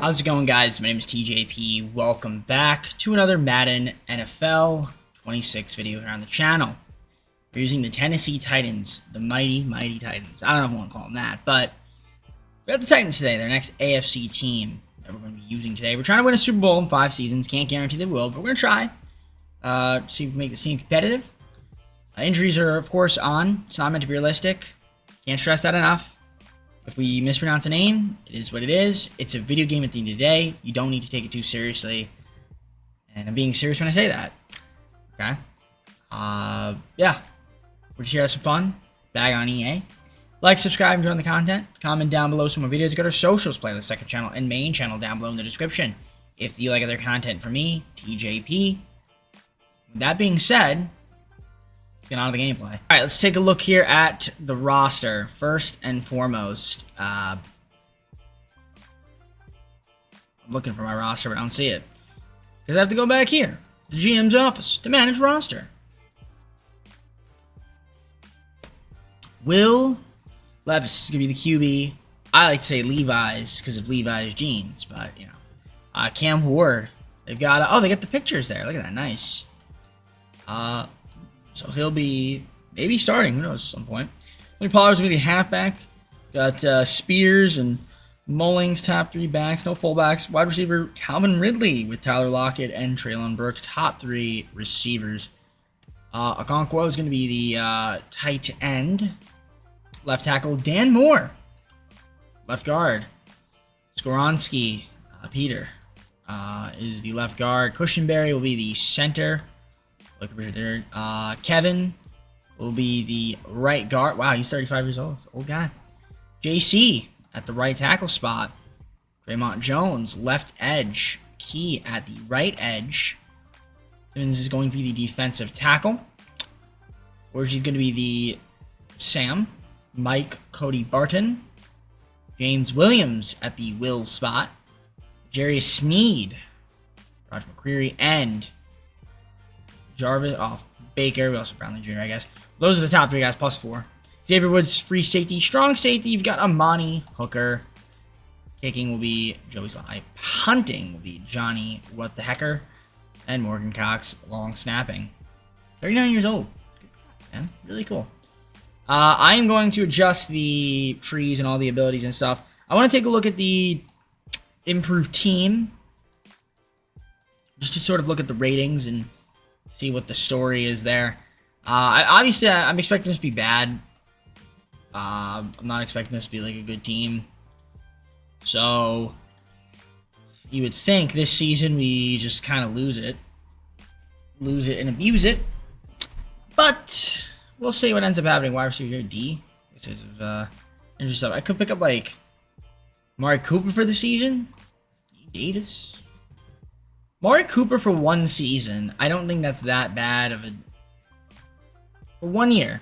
How's it going, guys? My name is TJP. Welcome back to another Madden NFL 26 video here on the channel. We're using the Tennessee Titans, the mighty Titans. I don't know if I want to call them that, but we have the Titans today. Their next AFC team that we're going to be using today. We're trying to win a Super Bowl in 5 seasons. Can't guarantee they will, but we're going to try. See if we can make the team competitive. Injuries are, of course, on. It's not meant to be realistic. Can't stress that enough. If we mispronounce a name, it is what it is. It's a video game at the end of the day. You don't need to take it too seriously. And I'm being serious when I say that. Okay? Yeah. We're just here to have some fun. Bag on EA. Like, subscribe, and join the content. Comment down below some more videos. Go to our socials, play the second channel and main channel down below in the description. If you like other content from me, TJP. With that being said, get on to the gameplay. All right, let's take a look here at the roster. First and foremost, I'm looking for my roster, but I don't see it. Because I have to go back here, the GM's office, to manage roster. Will Levis is going to be the QB. I like to say Levi's because of Levi's jeans, but, you know. Cam Ward. They've got, oh, they got the pictures there. Look at that, nice. So he'll be maybe starting, who knows, at some point. Tony Pollard's going to be the halfback. Got Spears and Mullings, top 3 backs, no fullbacks. Wide receiver Calvin Ridley with Tyler Lockett and Treylon Burks, top 3 receivers. Okonkwo is going to be the tight end. Left tackle Dan Moore. Left guard Skoronski, Peter is the left guard. Cushenberry will be the center. Look over there. Kevin will be the right guard. Wow, he's 35 years old. Old guy. JC at the right tackle spot. Draymond Jones, left edge. Key at the right edge. Simmons is going to be the defensive tackle. Orgy's going to be the Sam. Mike Cody Barton. James Williams at the Will spot. Jerry Sneed. Roger McCreary. And Jarvis, Baker, we also Brownlee Jr., I guess. Those are the top 3 guys, plus 4. Xavier Woods, free safety. Strong safety, you've got Amani Hooker. Kicking will be Joey Sly. Punting will be Johnny What the Hecker. And Morgan Cox, long snapping. 39 years old. Good God, man. Really cool. I am going to adjust the trees and all the abilities and stuff. I want to take a look at the improved team. Just to sort of look at the ratings and see what the story is there. Obviously, I'm expecting this to be bad. I'm not expecting this to be like a good team. So, you would think this season we just kind of lose it. Lose it and abuse it. But, we'll see what ends up happening. Wide receiver here, D. This is interesting stuff. I could pick up like Amari Cooper for the season. Davis. Amari Cooper for 1 season. I don't think that's that bad of a... For 1 year.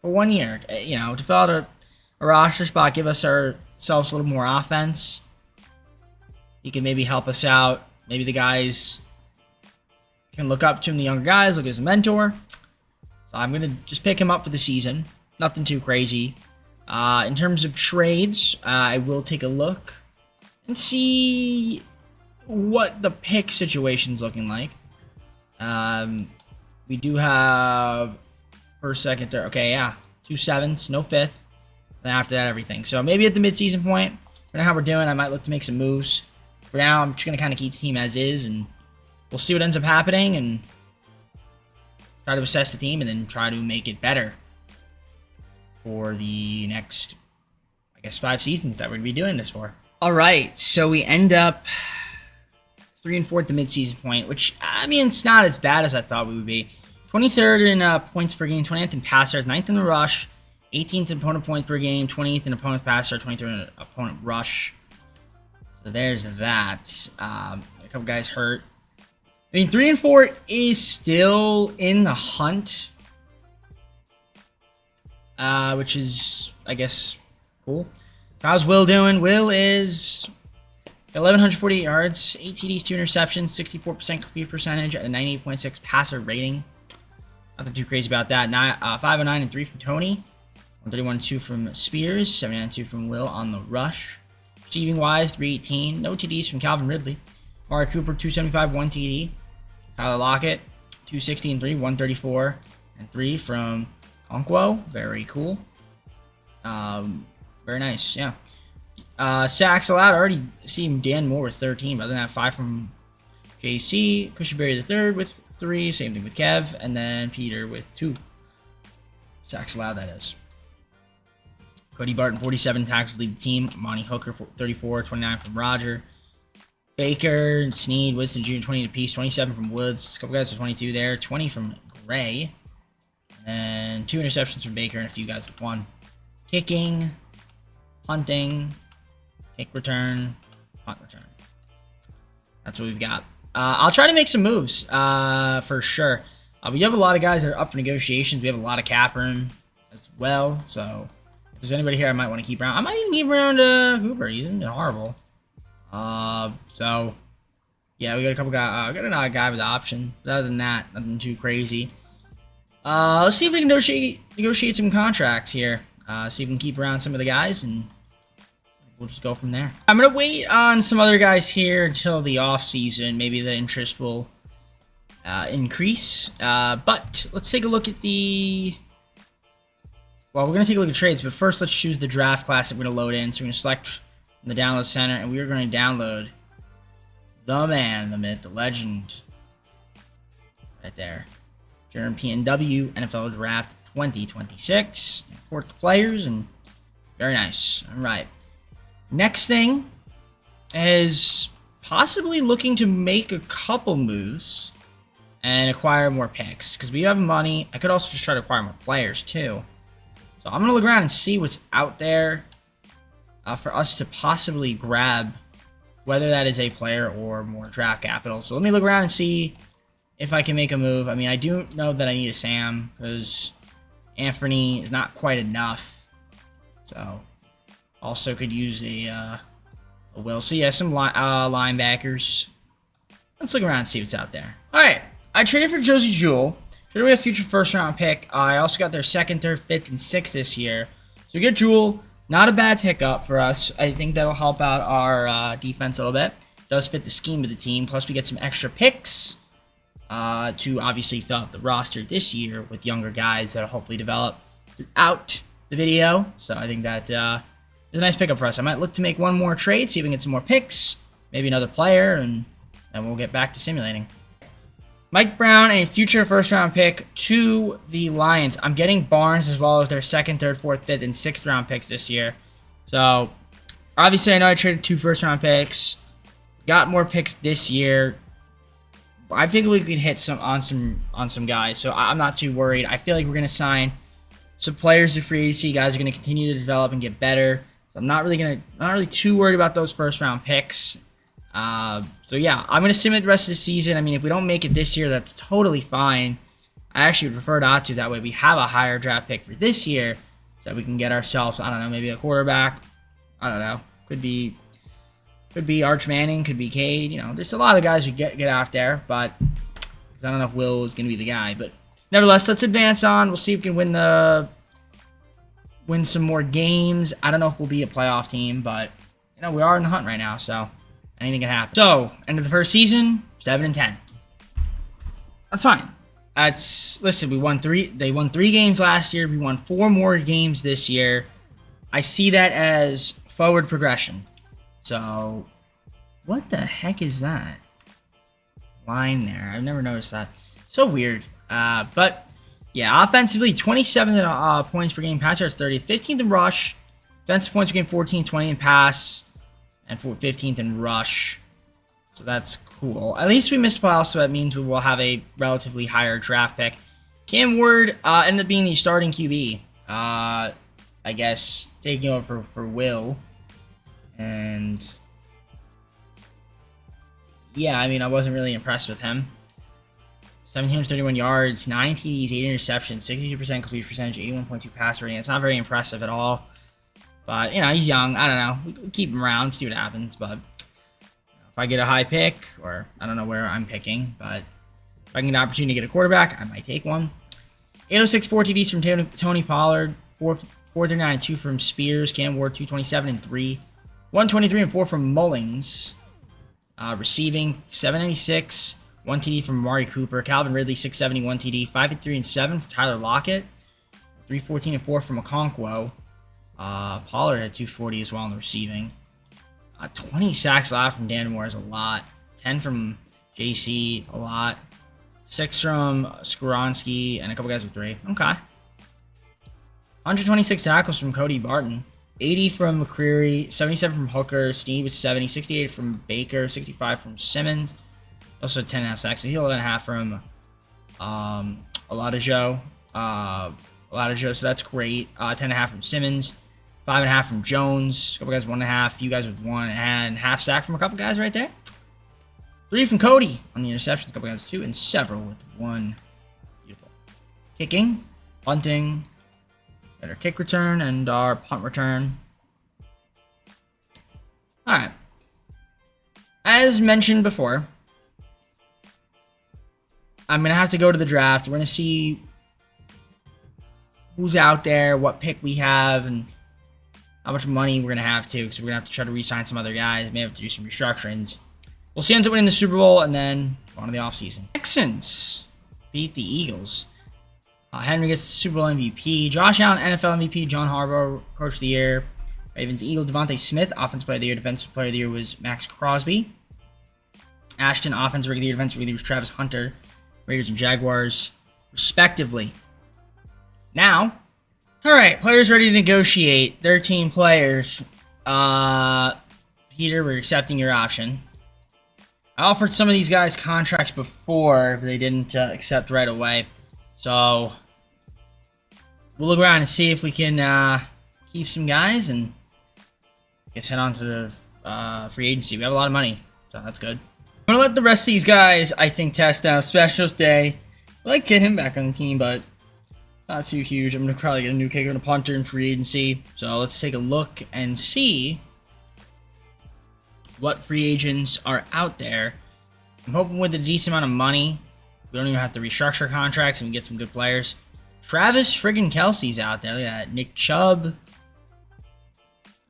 For 1 year. You know, to fill out a roster spot, give us ourselves a little more offense. He can maybe help us out. Maybe the guys can look up to him, the younger guys, look as a mentor. So I'm going to just pick him up for the season. Nothing too crazy. In terms of trades, I will take a look and see what the pick situation's looking like. We do have first, second, third. Okay, yeah. 2 7s, no 5th. Then after that, everything. So maybe at the midseason point, depending on how we're doing, I might look to make some moves. For now, I'm just going to kind of keep the team as is, and we'll see what ends up happening, and try to assess the team, and then try to make it better for the next, I guess, 5 seasons that we're going to be doing this for. All right, so we end up 3-4 at the midseason point, which, I mean, it's not as bad as I thought we would be. 23rd in points per game, 20th in pass yards, 9th in the rush, 18th in opponent points per game, 20th in opponent pass yard, 23rd in opponent rush. So there's that. A couple guys hurt. I mean, 3-4 is still in the hunt, which is, I guess, cool. How's Will doing? Will is 1,148 yards, 8 TDs, 2 interceptions, 64% complete percentage at a 98.6 passer rating. Nothing too crazy about that. 509 and 3 from Tony, 131 and 2 from Spears, 79 and 2 from Will on the rush. Receiving wise, 318. No TDs from Calvin Ridley. Amari Cooper, 275, 1 TD. Tyler Lockett, 260 and 3, 134 and 3 from Onkwo. Very cool. Very nice, yeah. Sacks allowed. I already seen Dan Moore with 13, but other than that, 5 from JC. Cushenberry III with 3. Same thing with Kev. And then Peter with 2. Sacks allowed, that is. Cody Barton, 47 tackles to lead the team. Monty Hooker, 34, 29 from Roger. Baker, Snead, Winston Jr., 20 apiece. 27 from Woods. A couple guys with 22 there. 20 from Gray. And 2 interceptions from Baker and a few guys with 1. Kicking, punting, kick return, punt return. That's what we've got. I'll try to make some moves for sure. We have a lot of guys that are up for negotiations. We have a lot of cap room as well. So if there's anybody here I might want to keep around, I might even keep around Hooper. He isn't horrible. So yeah, we got a couple guys. Got another guy with the option. But other than that, nothing too crazy. Let's see if we can negotiate some contracts here. See if we can keep around some of the guys, and we'll just go from there. I'm going to wait on some other guys here until the off season. Maybe the interest will increase. But let's take a look at the... Well, we're going to take a look at trades, but first let's choose the draft class that we're going to load in. So we're going to select from the download center, and we are going to download the man, the myth, the legend. Right there. German PNW NFL Draft 2026. Import the players, and very nice. All right. Next thing is possibly looking to make a couple moves and acquire more picks, because we have money. I could also just try to acquire more players too. So I'm going to look around and see what's out there for us to possibly grab, whether that is a player or more draft capital. So let me look around and see if I can make a move. I mean, I do know that I need a Sam, because Anthony is not quite enough. So also could use a Will. So yeah, some linebackers. Let's look around and see what's out there. All right, I traded for Josie Jewell. Traded away a future first-round pick. I also got their 2nd, 3rd, 5th, and 6th this year. So we get Jewell. Not a bad pickup for us. I think that'll help out our defense a little bit. Does fit the scheme of the team. Plus, we get some extra picks to obviously fill out the roster this year with younger guys that'll hopefully develop throughout the video. So I think that is a nice pickup for us. I might look to make one more trade, see if we can get some more picks, maybe another player, and then we'll get back to simulating. Mike Brown, a future first-round pick to the Lions. I'm getting Barnes as well as their 2nd, 3rd, 4th, 5th, and 6th-round picks this year. So, obviously, I know I traded 2 first-round picks. Got more picks this year. I think we could hit on some guys, so I'm not too worried. I feel like we're going to sign some players to free agency. Guys are going to continue to develop and get better. So I'm not really too worried about those first-round picks. So yeah, I'm going to simulate the rest of the season. I mean, if we don't make it this year, that's totally fine. I actually would prefer not to. That way we have a higher draft pick for this year so that we can get ourselves, I don't know, maybe a quarterback. I don't know. Could be Arch Manning, could be Cade. You know, there's a lot of guys who get out there, but I don't know if Will is going to be the guy. But nevertheless, let's advance on. We'll see if we can win some more games. I don't know if we'll be a playoff team, but you know, we are in the hunt right now, so anything can happen. So, end of the first season, 7-10. That's fine. Listen, we won 3. They won 3 games last year. We won 4 more games this year. I see that as forward progression. So, what the heck is that line there? I've never noticed that. So weird. But yeah, offensively, 27th points per game. Pass yards 30th, 15th in rush. Defensive points per game 14, 20 in pass, and 15th in rush. So that's cool. At least we missed playoffs, so that means we will have a relatively higher draft pick. Cam Ward ended up being the starting QB. I guess taking over for Will. And yeah, I mean, I wasn't really impressed with him. 1,731 yards, 9 TDs, 8 interceptions, 62% completion percentage, 81.2 pass rating. It's not very impressive at all. But, you know, he's young. I don't know. We keep him around, see what happens. But if I get a high pick, or I don't know where I'm picking, but if I can get an opportunity to get a quarterback, I might take one. 806, 4 TDs from Tony Pollard, 439, 2 from Spears, Cam Ward, 227 and 3. 123 and 4 from Mullings. Receiving 796, 1 TD from Amari Cooper. Calvin Ridley 670, 1 TD. 553 and 7 from Tyler Lockett. 314 and 4 from Okonkwo. Pollard had 240 as well in the receiving. 20 sacks allowed from Dan Moore is a lot. 10 from JC, a lot. 6 from Skoronski, and a couple guys with 3. Okay. 126 tackles from Cody Barton. 80 from McCreary, 77 from Hooker, Snead with 70, 68 from Baker, 65 from Simmons. Also 10.5 sacks. A 11.5 from Oladijo. So that's great. 10.5 from Simmons. 5.5 from Jones. A couple guys 1.5. Few guys with 1 and half sack from a couple guys right there. 3 from Cody on the interceptions. A couple guys with 2 and several with 1. Beautiful. Kicking, punting. Got our kick return and our punt return. Alright. As mentioned before, I'm going to have to go to the draft. We're going to see who's out there, what pick we have, and how much money we're going to have to, because we're going to have to try to re-sign some other guys. May have to do some restructurings. We'll see who ends up winning the Super Bowl, and then go on to the offseason. Texans beat the Eagles. Henry gets the Super Bowl MVP. Josh Allen, NFL MVP. John Harbaugh, Coach of the Year. Ravens, Eagles, Devontae Smith, Offensive Player of the Year. Defensive Player of the Year was Max Crosby. Ashton, Offensive Rookie of the Year. Defensive Rookie of the Year was Travis Hunter. Raiders and Jaguars, respectively. Now, all right, players ready to negotiate. 13 players. Peter, we're accepting your option. I offered some of these guys contracts before, but they didn't accept right away. So, we'll look around and see if we can keep some guys and I guess head on to the free agency. We have a lot of money, so that's good. I'm going to let the rest of these guys, I think, test out. Specials Day. I'd like to get him back on the team, but not too huge. I'm going to probably get a new kicker and a punter in free agency. So, let's take a look and see what free agents are out there. I'm hoping with a decent amount of money, we don't even have to restructure contracts and we get some good players. Travis friggin' Kelce's out there. Look at that. Nick Chubb.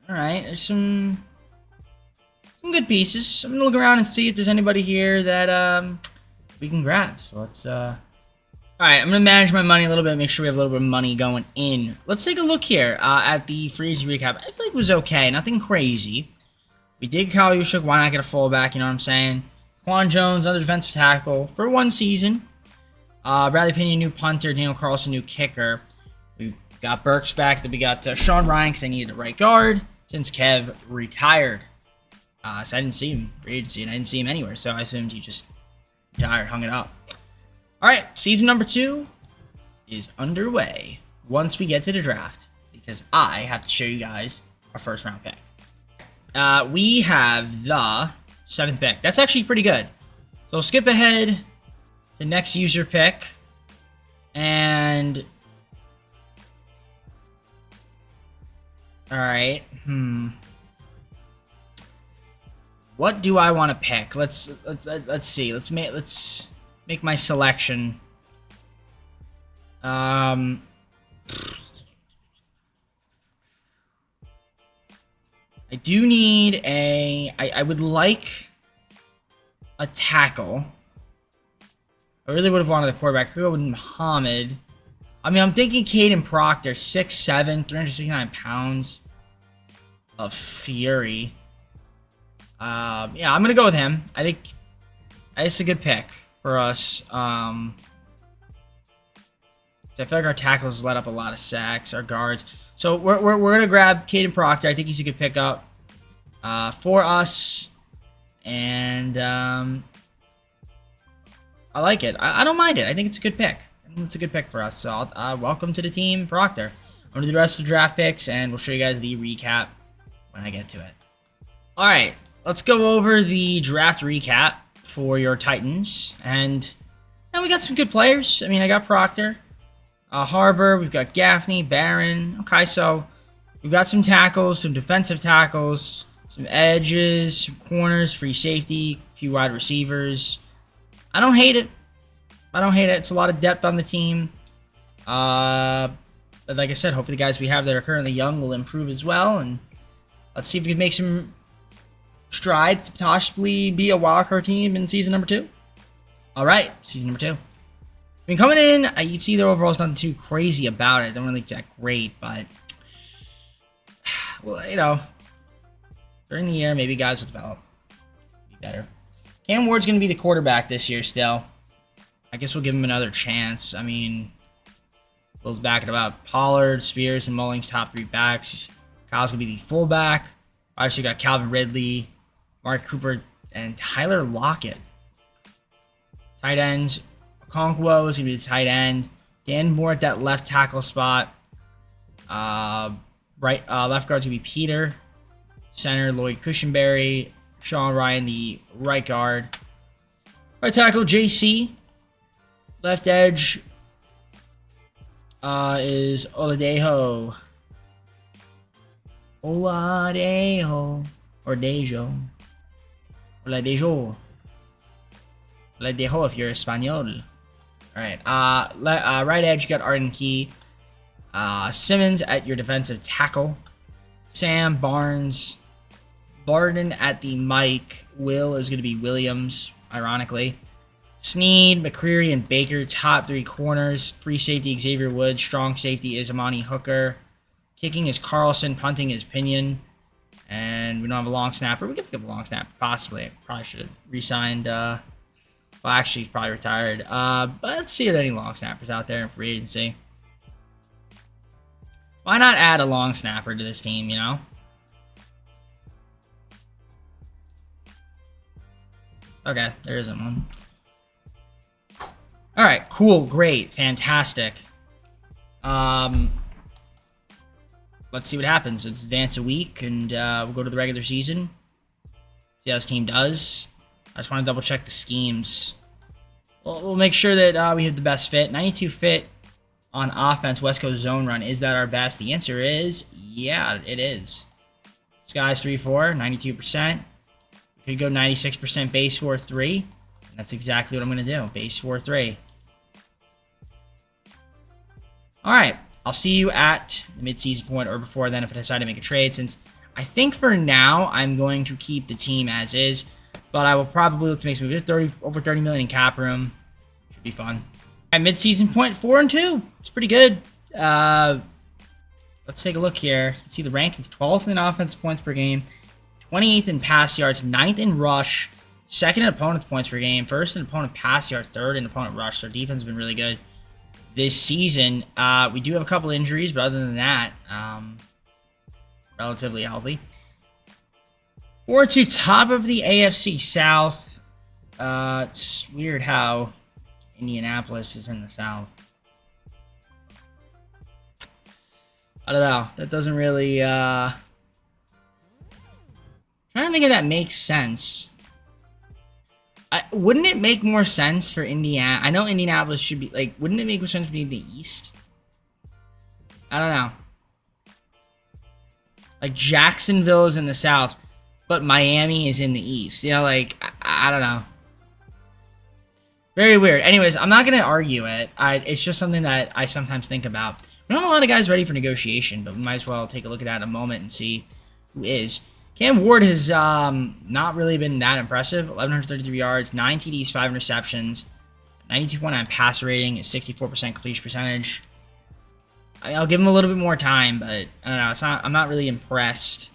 Alright, there's some good pieces. I'm going to look around and see if there's anybody here that we can grab. So let's... Alright, I'm going to manage my money a little bit, make sure we have a little bit of money going in. Let's take a look here at the free agency recap. I feel like it was okay. Nothing crazy. We did Kyle Juszczyk. Why not get a fullback? You know what I'm saying? Quan Jones, another defensive tackle for 1 season. Bradley Pinion, new punter. Daniel Carlson, new kicker. We got Burks back. Then we got Sean Ryan because I needed a right guard since Kev retired. So I didn't see him free agency, and I didn't see him anywhere. So I assumed he just retired, hung it up. All right, season number 2 is underway once we get to the draft because I have to show you guys our first round pick. We have the 7th pick. That's actually pretty good. So we'll skip ahead to next user pick. And... Alright. What do I want to pick? Let's see. Let's make my selection. I do need a... I would like a tackle. I really would have wanted a quarterback. I could go with Muhammad. I mean, I'm thinking Caden Proctor, 6'7", 369 pounds of fury. Yeah, I'm going to go with him. I think it's a good pick for us. I feel like our tackles let up a lot of sacks, our guards. So we're going to grab Caden Proctor. I think he's a good pickup for us. And I like it. I don't mind it. I think it's a good pick. It's a good pick for us. So welcome to the team, Proctor. I'm going to do the rest of the draft picks, and we'll show you guys the recap when I get to it. All right, let's go over the draft recap for your Titans. And now we got some good players. I mean, I got Proctor. Harbor, we've got Gaffney, Barron. Okay, so we've got some tackles, some defensive tackles, some edges, some corners, free safety, a few wide receivers. I don't hate it. It's a lot of depth on the team. But like I said, hopefully the guys we have that are currently young will improve as well. And let's see if we can make some strides to possibly be a wildcard team in season number 2. All right, season number 2. I mean, coming in, you see their overall is nothing too crazy about it. Don't really look that great, but well, you know, during the year, maybe guys will develop, be better. Cam Ward's going to be the quarterback this year still. I guess we'll give him another chance. I mean, Will's back at about Pollard, Spears, and Mullings, top 3 backs. Kyle's going to be the fullback. Obviously, got Calvin Ridley, Mark Cooper, and Tyler Lockett. Tight ends. Okonkwo is going to be the tight end. Dan Moore at that left tackle spot. Left guard's going to be Peter. Center, Lloyd Cushenberry. Sean Ryan, the right guard. Right tackle, JC. Left edge is Oladejo. Oladejo. Or Dejo. Oladejo. Oladejo if you're Espanol. Alright. Right edge, you got Arden Key. Simmons at your defensive tackle. Sam, Barnes. Barden at the mic. Will is going to be Williams, ironically. Sneed, McCreary, and Baker, top 3 corners. Free safety, Xavier Woods. Strong safety is Amani Hooker. Kicking is Carlson. Punting is Pinion. And we don't have a long snapper. We could pick up a long snapper, possibly. I probably should have re-signed. Well, actually, he's probably retired. But let's see if there are any long snappers out there in free agency. Why not add a long snapper to this team, you know? Okay, there isn't one. Alright, cool, great, fantastic. Let's see what happens. It's advance a week, and we'll go to the regular season. See how this team does. I just want to double check the schemes. We'll make sure that we have the best fit. 92 fit on offense, West Coast zone run. Is that our best? The answer is, yeah, it is. Skies 3-4, 92%. Could go 96% base 4-3. That's exactly what I'm going to do. Base 4-3. Alright. I'll see you at the mid-season point or before then if I decide to make a trade, since I think for now I'm going to keep the team as is. But I will probably look to make some moves. Over 30 million in cap room. Should be fun. At mid-season point, 4-2. It's pretty good. Let's take a look here. You can see the rankings. 12th in offensive points per game. 28th in pass yards, 9th in rush, 2nd in opponent's points per game, 1st in opponent pass yards, 3rd in opponent rush. So defense has been really good this season. We do have a couple injuries, but other than that, relatively healthy. 4-2, top of the AFC South. It's weird how Indianapolis is in the South. I don't know. That doesn't really... trying to think if that makes sense. Wouldn't it make more sense for Indiana? I know Indianapolis should be, like, wouldn't it make more sense to be in the East? I don't know. Like, Jacksonville is in the South, but Miami is in the East. You know, like, I don't know. Very weird. Anyways, I'm not going to argue it. It's just something that I sometimes think about. We don't have a lot of guys ready for negotiation, but we might as well take a look at that in a moment and see who is. Cam Ward has not really been that impressive. 1,133 yards, 9 TDs, 5 interceptions, 92.9 passer rating, 64% completion percentage. I'll give him a little bit more time, but I don't know. I'm not really impressed.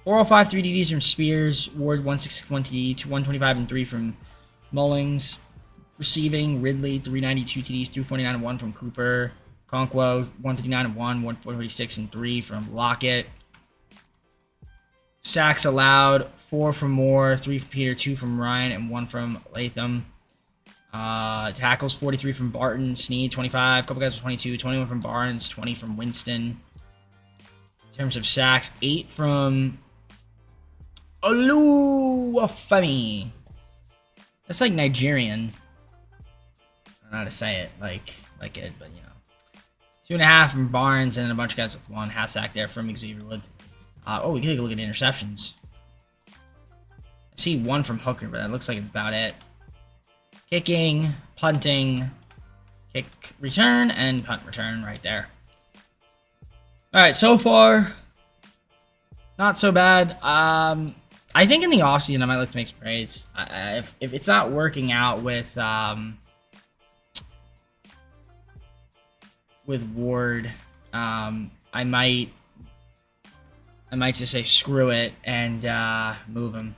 405, 3 TDs from Spears. Ward, 161 TD, 125 and 3 from Mullings. Receiving, Ridley, 392 TDs, 249 and 1 from Cooper. Okonkwo, 159 and 1, 146 and 3 from Lockett. Sacks allowed, 4 from Moore, 3 from Peter, 2 from Ryan, and 1 from Latham. Tackles, 43 from Barton, Sneed, 25. A couple guys with 22, 21 from Barnes, 20 from Winston. In terms of sacks, 8 from Oluwafemi. That's like Nigerian. I don't know how to say it like it, but you know. 2.5 from Barnes, and then a bunch of guys with 1. Half sack there from Xavier Woods. We can take a look at interceptions. I see 1 from Hooker, but that looks like it's about it. Kicking, punting, kick return, and punt return right there. Alright, so far, not so bad. I I think in the offseason I might look to make some trades. If it's not working out with Ward, I might just say screw it and move him.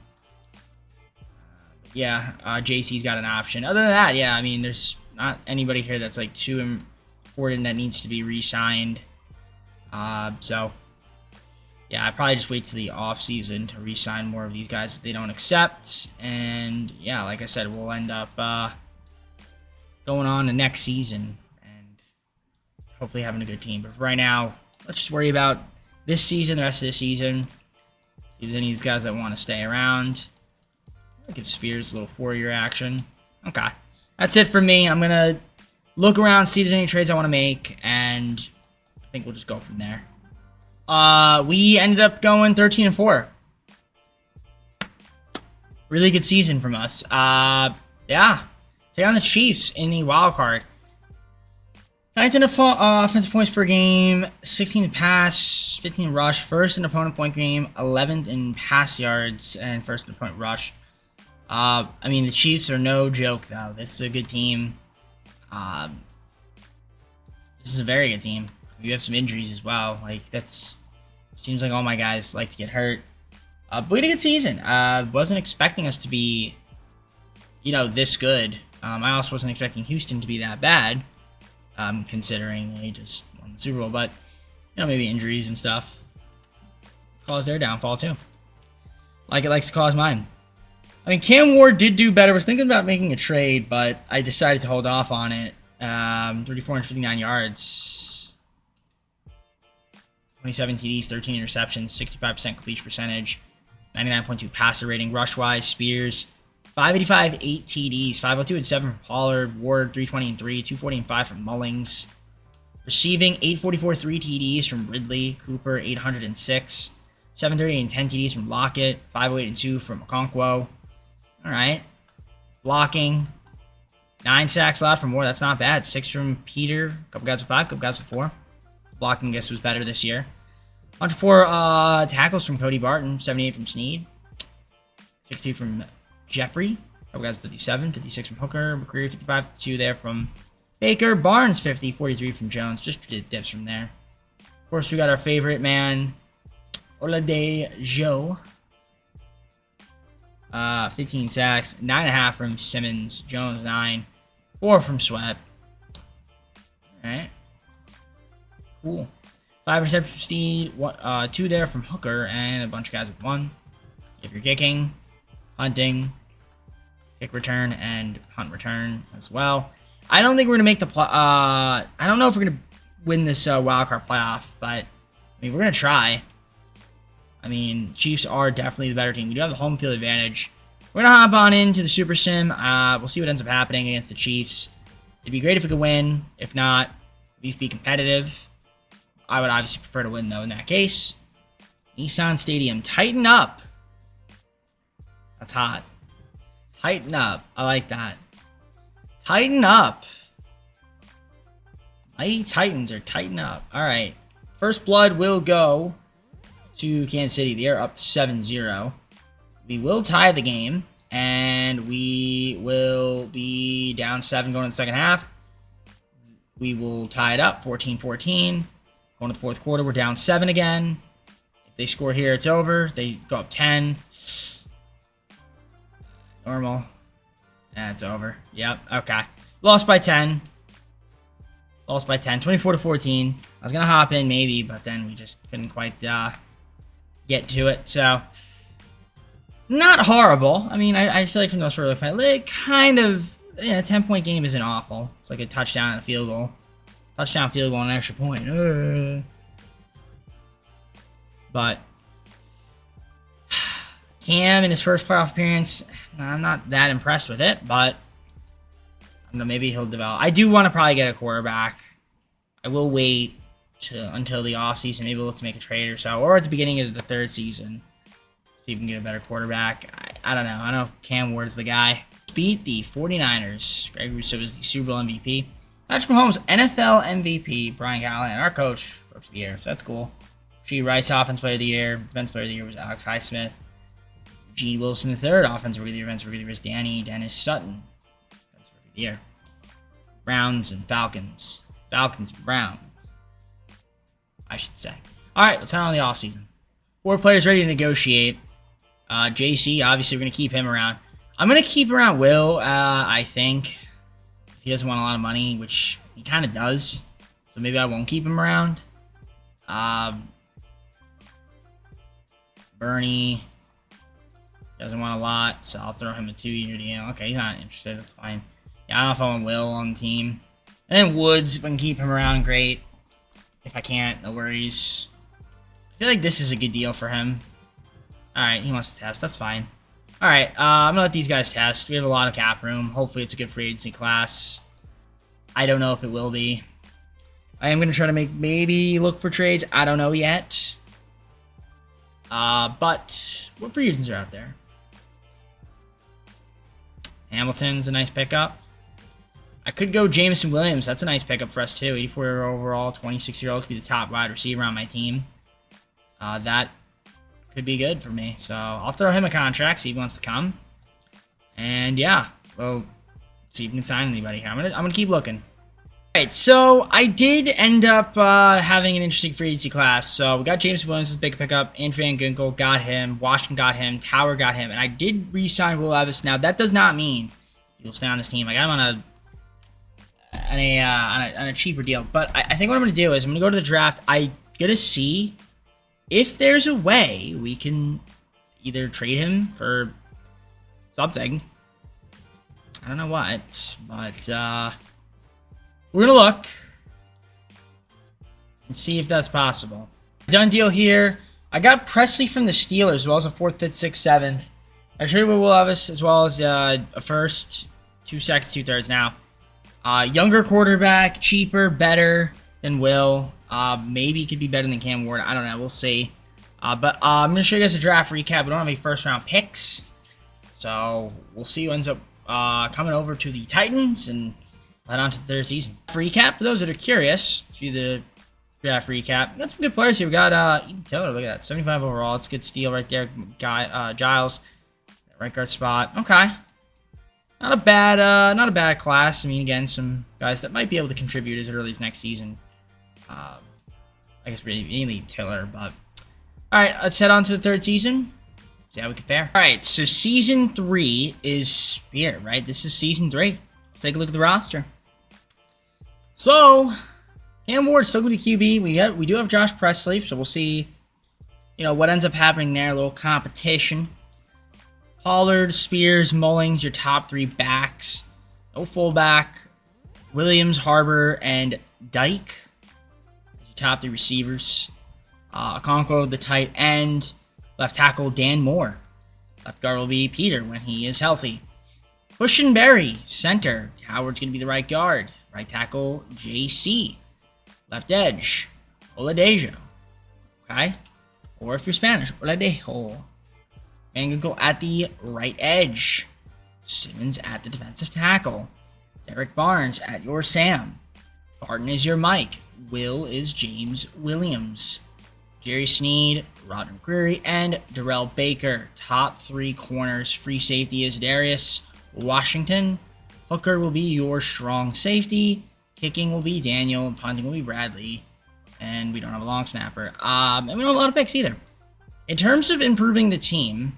Yeah, JC's got an option. Other than that, yeah, I mean, there's not anybody here that's like too important that needs to be re-signed. So, yeah, I probably just wait till the offseason to re-sign more of these guys if they don't accept. And, yeah, like I said, we'll end up going on to next season and hopefully having a good team. But for right now, let's just worry about this season, the rest of the season. See if there's any of these guys that want to stay around. I'll give Spears a little 4-year action. Okay. That's it for me. I'm going to look around, see if there's any trades I want to make, and I think we'll just go from there. We ended up going 13-4. Really good season from us. Yeah. Take on the Chiefs in the wild card. 9th in offensive points per game, 16th in pass, 15th in rush, first in opponent point game, 11th in pass yards, and first in opponent rush. I mean, the Chiefs are no joke, though. This is a good team. This is a very good team. You have some injuries as well. Like, seems like all my guys like to get hurt. But we had a good season. Wasn't expecting us to be, this good. I also wasn't expecting Houston to be that bad, considering they just won the Super Bowl. But, maybe injuries and stuff caused their downfall, too. Like it likes to cause mine. I mean, Cam Ward did do better. I was thinking about making a trade, but I decided to hold off on it. 3,459 yards, 27 TDs, 13 interceptions, 65% completion percentage, 99.2 passer rating. Rush-wise, Spears, 585, 8 TDs, 502 and 7 from Pollard. Ward, 320 and 3, 240 and 5 from Mullings. Receiving, 844, 3 TDs from Ridley. Cooper, 806, 730 and 10 TDs from Lockett. 508 and 2 from Okonkwo. All right. Blocking. 9 sacks allowed from Moore. That's not bad. 6 from Peter. A couple guys with 5. A couple guys with 4. Blocking, I guess, was better this year. 104 tackles from Cody Barton. 78 from Snead. 62 from Jeffrey. A couple guys with 57. 56 from Hooker. McCreary, 55. 52 there from Baker. Barnes, 50. 43 from Jones. Just dips from there. Of course, we got our favorite man, Olade Joe. 15 sacks, 9.5 from Simmons, Jones 9, 4 from Sweat. Alright. Cool. 5 receptions from Steed, 2 there from Hooker, and a bunch of guys with 1. If you're kicking, hunting, kick return, and hunt return as well. I don't think we're going to make the I don't know if we're going to win this wildcard playoff, but I mean, we're going to try. I mean, Chiefs are definitely the better team. We do have the home field advantage. We're going to hop on into the Super Sim. We'll see what ends up happening against the Chiefs. It'd be great if we could win. If not, at least be competitive. I would obviously prefer to win, though, in that case. Nissan Stadium. Tighten up. That's hot. Tighten up. I like that. Tighten up. Mighty Titans are tighten up. All right. First blood will go to Kansas City. They're up 7-0. We will tie the game, and we will be down 7 going in the second half. We will tie it up 14-14. Going to the fourth quarter, we're down 7 again. If they score here, it's over. They go up 10. Normal. And it's over. Yep, okay. Lost by 10. Lost by 10. 24-14. I was going to hop in maybe, but then we just couldn't quite get to it. So, not horrible. I mean, I feel like for the most part, like kind of, a 10-point game isn't awful. It's like a touchdown and a field goal. Touchdown, field goal, and an extra point. But Cam in his first playoff appearance, I'm not that impressed with it, but I don't know, maybe he'll develop. I do want to probably get a quarterback. I will wait until the offseason. Maybe we'll look to make a trade or so, or at the beginning of the third season. See if we can get a better quarterback. I don't know. I don't know if Cam Ward's the guy. Beat the 49ers. Greg Rousseau is the Super Bowl MVP. Patrick Mahomes, NFL MVP. Brian Callahan, our coach of the year. So that's cool. G. Rice, Offense Player of the Year. Defense Player of the Year was Alex Highsmith. G. Wilson III, offensive rookie of the year, defensive rookie of the year, Danny Dennis Sutton, defensive rookie of the year. Browns and Falcons. Falcons and Browns, I should say. All right, let's head on to the offseason. 4 players ready to negotiate. JC, obviously, we're going to keep him around. I'm going to keep around Will, I think. If he doesn't want a lot of money, which he kind of does. So maybe I won't keep him around. Bernie doesn't want a lot, so I'll throw him a 2-year deal. Okay, he's not interested. That's fine. Yeah, I don't know if I want Will on the team. And then Woods, if I can keep him around, great. If I can't, no worries. I feel like this is a good deal for him. Alright, he wants to test. That's fine. Alright, I'm going to let these guys test. We have a lot of cap room. Hopefully it's a good free agency class. I don't know if it will be. I am going to try to maybe look for trades. I don't know yet. But what free agents are out there? Hamilton's a nice pickup. I could go Jameson Williams. That's a nice pickup for us, too. 84 overall, 26-year-old. Could be the top wide receiver on my team. That could be good for me. So I'll throw him a contract, see if he wants to come. And yeah, we'll see if we can sign anybody here. I'm gonna keep looking. Alright, so I did end up having an interesting free agency class. So we got James Williams, this big pickup. Andrew Van Ginkel got him. Washington got him. Tower got him. And I did re-sign Will Levis. Now, that does not mean he'll stay on this team. I got him on a cheaper deal. But I think what I'm going to do is I'm going to go to the draft. I got to see if there's a way we can either trade him for something. I don't know what, but we're going to look and see if that's possible. Done deal here. I got Presley from the Steelers, as well as a 4th, 5th, 6th, 7th. I traded with Will Levis, as well as a 1st, 2 seconds, 2 thirds now. Younger quarterback, cheaper, better than Will. Maybe could be better than Cam Ward. I don't know. We'll see. But I'm going to show you guys a draft recap. We don't have any first-round picks. So we'll see who ends up coming over to the Titans and head on to the 3rd season. Recap, for those that are curious, see the draft recap. We got some good players here. We got Eden Tiller. Look at that. 75 overall. It's a good steal right there. Giles, right guard spot. Okay. Not a bad class. I mean, again, some guys that might be able to contribute as early as next season. I guess mainly Tiller, but all right, let's head on to the 3rd season. See how we compare. All right, so season 3 is here, right? This is season 3. Let's take a look at the roster. So, Cam Ward still going to be QB. We do have Josh Presley, so we'll see, what ends up happening there. A little competition. Pollard, Spears, Mullings, your top 3 backs. No fullback. Williams, Harbor, and Dyke. Your top 3 receivers. Okonkwo, the tight end. Left tackle, Dan Moore. Left guard will be Peter when he is healthy. Cushenberry, center. Howard's going to be the right guard. Right tackle, JC. Left edge, Oladejo. Okay? Or if you're Spanish, Oladejo. Van Ginkel at the right edge. Simmons at the defensive tackle. Derek Barnes at your Sam. Barton is your Mike. Will is James Williams. Jerry Sneed, Rodney McCreary, and Darrell Baker. Top 3 corners. Free safety is Darius Washington. Hooker will be your strong safety. Kicking will be Daniel. And punting will be Bradley. And we don't have a long snapper. And we don't have a lot of picks either. In terms of improving the team,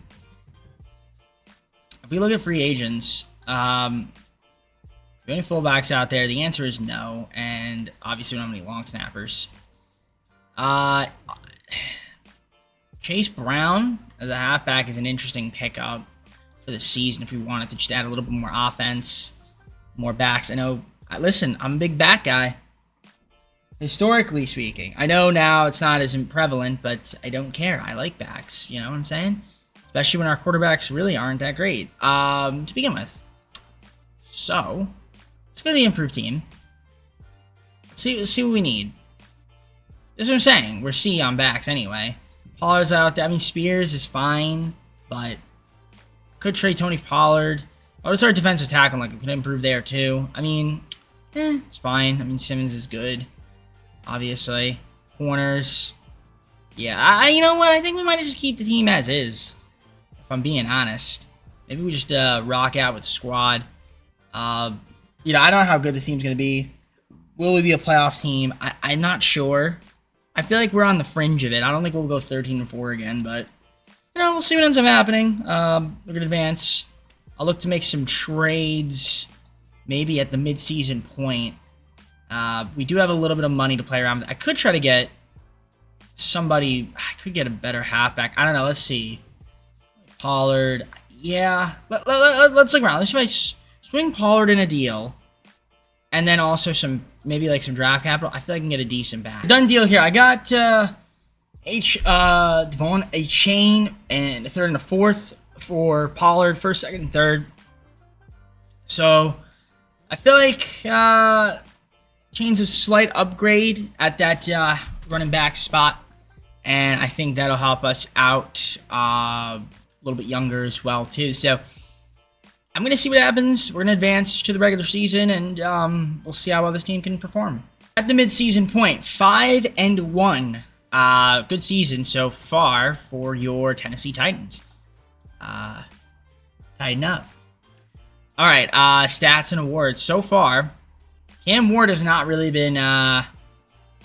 if we look at free agents, any fullbacks out there? The answer is no. And obviously we don't have any long snappers. Chase Brown as a halfback is an interesting pickup for the season if we wanted to just add a little bit more offense, more backs. I know, listen, I'm a big back guy, historically speaking. I know now it's not as prevalent, but I don't care. I like backs, you know what I'm saying? Especially when our quarterbacks really aren't that great to begin with. So, let's go to the improved team. Let's see what we need. This is what I'm saying. We're C on backs anyway. Pollard's out there. I mean, Spears is fine, but could trade Tony Pollard. Oh, it's our defensive tackle. Like, it could improve there, too. I mean, it's fine. I mean, Simmons is good, obviously. Corners. Yeah, you know what? I think we might just keep the team as is. if I'm being honest. Maybe we just rock out with the squad. You know, I don't know how good this team's going to be. Will we be a playoff team? I'm not sure. I feel like we're on the fringe of it. I don't think we'll go 13-4 again, but, you know, we'll see what ends up happening. We're going to advance. I'll look to make some trades maybe at the mid-season point. We do have a little bit of money to play around with. I could try to get somebody. I could get a better halfback. I don't know. Let's see. Pollard. Yeah. Let's look around. Let's see if I swing Pollard in a deal. And then also some, maybe like some draft capital. I feel like I can get a decent back. Done deal here. I got Devon a chain and a third and a fourth for Pollard, first, second, and third. So I feel like chain's a slight upgrade at that running back spot. And I think that'll help us out a little bit younger as well, too. So I'm going to see what happens. We're going to advance to the regular season, and we'll see how well this team can perform. At the mid-season point, 5-1. Good season so far for your Tennessee Titans. Tighten up. All right, stats and awards. So far, Cam Ward has not really been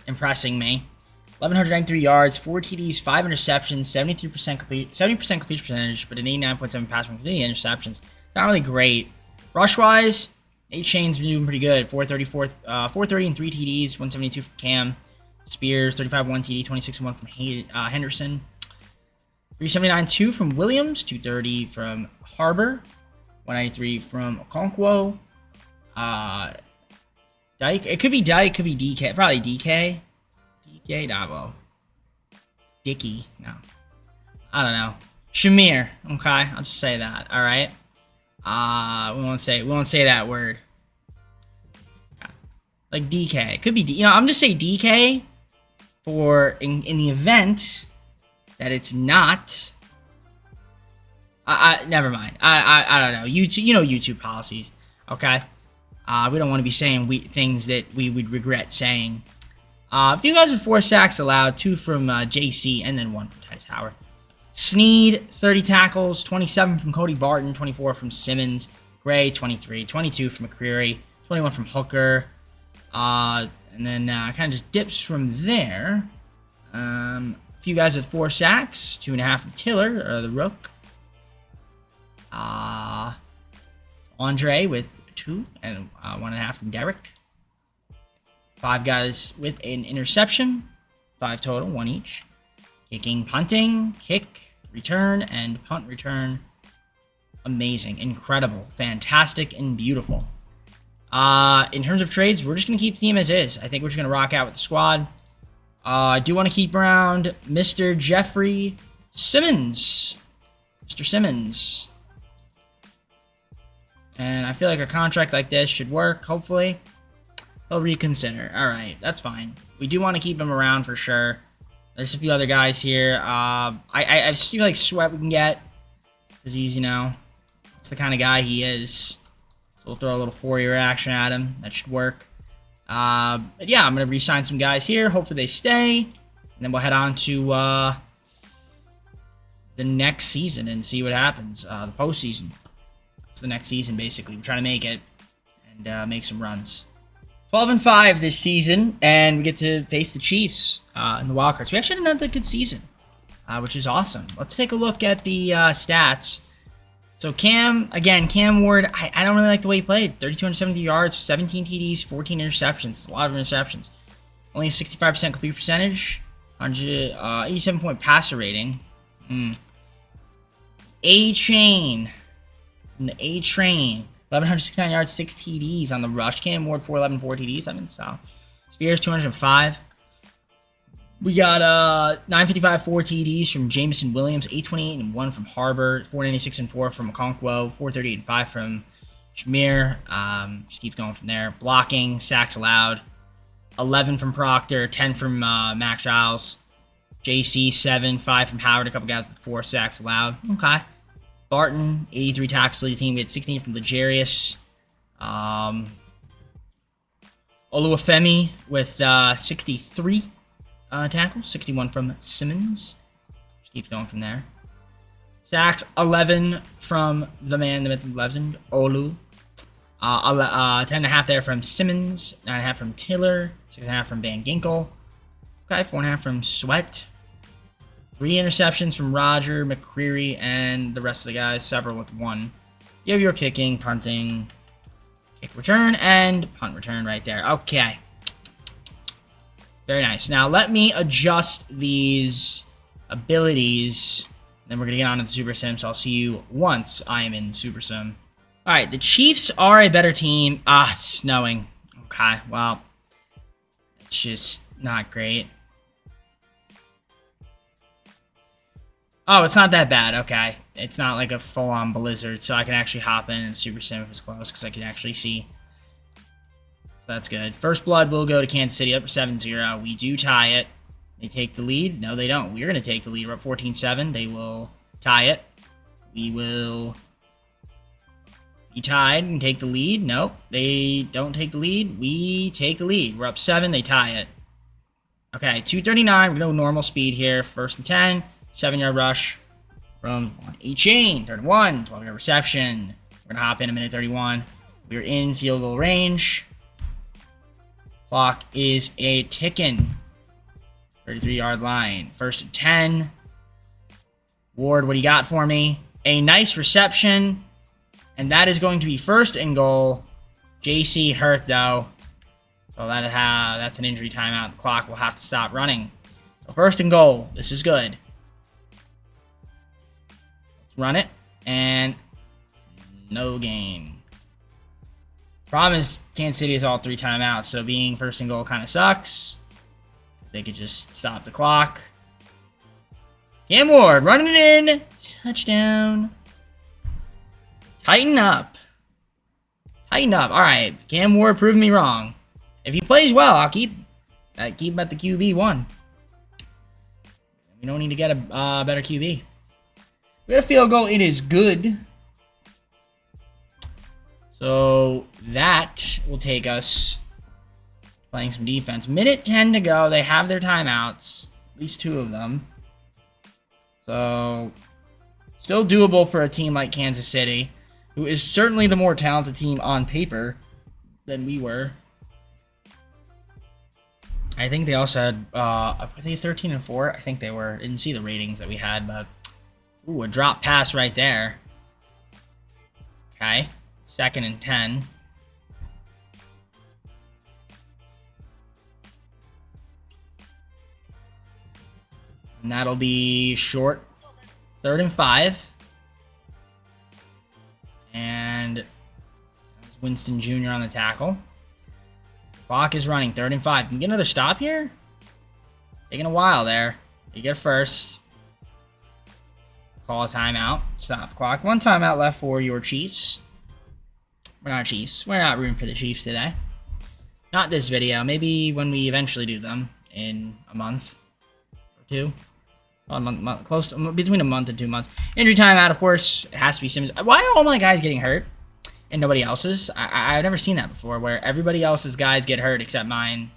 impressing me. 1,193 yards, 4 TDs, 5 interceptions, 70% completion percentage, but an 89.7 pass rate, 8 interceptions. Not really great. Rush-wise, 8 chains been doing pretty good. 430 and 3 TDs, 172 from Cam. Spears, 35 1 TD, 26 1 from Henderson. 379 2 from Williams, 230 from Harbor, 193 from Okonkwo. Dyke. It could be Dyke, it could be DK. Probably DK. DK, nah, well. Dickey, no. I don't know. Shamir. Okay, I'll just say that. All right. We won't say that word. Like DK. It could be you know, I'm just say DK for in the event that it's not. Never mind. I don't know. YouTube, you know YouTube policies. Okay. We don't want to be saying things that we would regret saying. A few guys with 4 sacks allowed, 2 from JC, and then 1 from Tice Howard. Sneed, 30 tackles, 27 from Cody Barton, 24 from Simmons. Gray, 23, 22 from McCreary, 21 from Hooker. And then kind of just dips from there. A few guys with 4 sacks, 2.5 from Tiller, the Rook. Andre with 2 and 1.5 from Derek. 5 guys with an interception, 5 total, 1 each. Kicking, punting, kick, return, and punt return. Amazing, incredible, fantastic, and beautiful. In terms of trades, we're just going to keep the team as is. I think we're just going to rock out with the squad. I do want to keep around Mr. Jeffrey Simmons. Mr. Simmons. And I feel like a contract like this should work, hopefully. He'll reconsider. All right, that's fine. We do want to keep him around for sure. There's a few other guys here. I just feel like Sweat we can get. Because he's, you know, that's the kind of guy he is. So we'll throw a little 4-year action at him. That should work. But yeah, I'm going to re-sign some guys here. Hopefully they stay. And then we'll head on to the next season and see what happens. The postseason. It's the next season, basically. We're trying to make it and make some runs. 12-5 this season, and we get to face the Chiefs in the wildcards. We actually had another good season, which is awesome. Let's take a look at the stats. So Cam Ward, I don't really like the way he played. 3,270 yards, 17 TDs, 14 interceptions. A lot of interceptions. Only a 65% complete percentage, 87-point passer rating. A-Chain. From the A-Train. 1,169 yards, 6 TDs on the rush. Cam Ward, 411, 4 TDs. I mean, so Spears, 205. We got 955, 4 TDs from Jameson Williams, 828 and 1 from Harbor, 496 and 4 from Okonkwo, 438 and 5 from Shamir. Just keep going from there. Blocking, sacks allowed, 11 from Proctor, 10 from Max Giles. JC, 7, 5 from Howard, a couple guys with 4 sacks allowed. Okay. Barton, 83 tackles to the team. We had 16 from Legarius. Oluwafemi with 63 tackles. 61 from Simmons. Just keeps going from there. Sacks 11 from the man, the myth, legend, Olu. 10.5 there from Simmons. 9.5 from Tiller. 6.5 from Van Ginkel. Okay, 4.5 from Sweat. 3 interceptions from Roger, McCreary, and the rest of the guys. Several with 1. You have your kicking, punting, kick return, and punt return right there. Okay. Very nice. Now, let me adjust these abilities. Then we're going to get on to the Super Sim, so I'll see you once I am in the Super Sim. Alright, the Chiefs are a better team. It's snowing. Okay, well, it's just not great. Oh, it's not that bad. Okay. It's not like a full-on blizzard, so I can actually hop in and Super Sim if it's close, because I can actually see. So that's good. First blood will go to Kansas City, up 7-0. We do tie it. They take the lead. No, they don't. We're going to take the lead. We're up 14-7. They will tie it. We will be tied and take the lead. Nope. They don't take the lead. We take the lead. We're up 7. They tie it. Okay, 2:39. We're going normal speed here. First and 10. 7-yard rush from A-Chain. 3rd and 1. 12-yard reception. We're going to hop in a minute 31. We're in field goal range. Clock is a ticking. 33-yard line. 1st and 10. Ward, what do you got for me? A nice reception. And that is going to be 1st and goal. JC hurt, though. So that's an injury timeout. The clock will have to stop running. So 1st and goal. This is good. Let's run it. And no gain. Problem is, Kansas City has all 3 timeouts. So being 1st and goal kind of sucks. They could just stop the clock. Cam Ward running it in. Touchdown. Tighten up. Tighten up. All right. Cam Ward proved me wrong. If he plays well, I'll keep him at the QB1. We don't need to get a better QB. We got a field goal. It is good. So that will take us playing some defense. Minute 10 to go. They have their timeouts. At least 2 of them. So, still doable for a team like Kansas City, who is certainly the more talented team on paper than we were. I think they also had, were they 13-4? I think they were. I didn't see the ratings that we had, but, ooh, a drop pass right there. Okay. 2nd and 10. And that'll be short. 3rd and 5. And Winston Jr. on the tackle. Clock is running. 3rd and 5. Can we get another stop here? Taking a while there. You get first. Call a timeout. Stop the clock. 1 timeout left for your Chiefs. We're not Chiefs. We're not rooting for the Chiefs today. Not this video. Maybe when we eventually do them in a month or 2. Close to, between a month and 2 months. Injury timeout, of course, it has to be Simmons. Why are all my guys getting hurt and nobody else's? I've never seen that before, where everybody else's guys get hurt except mine.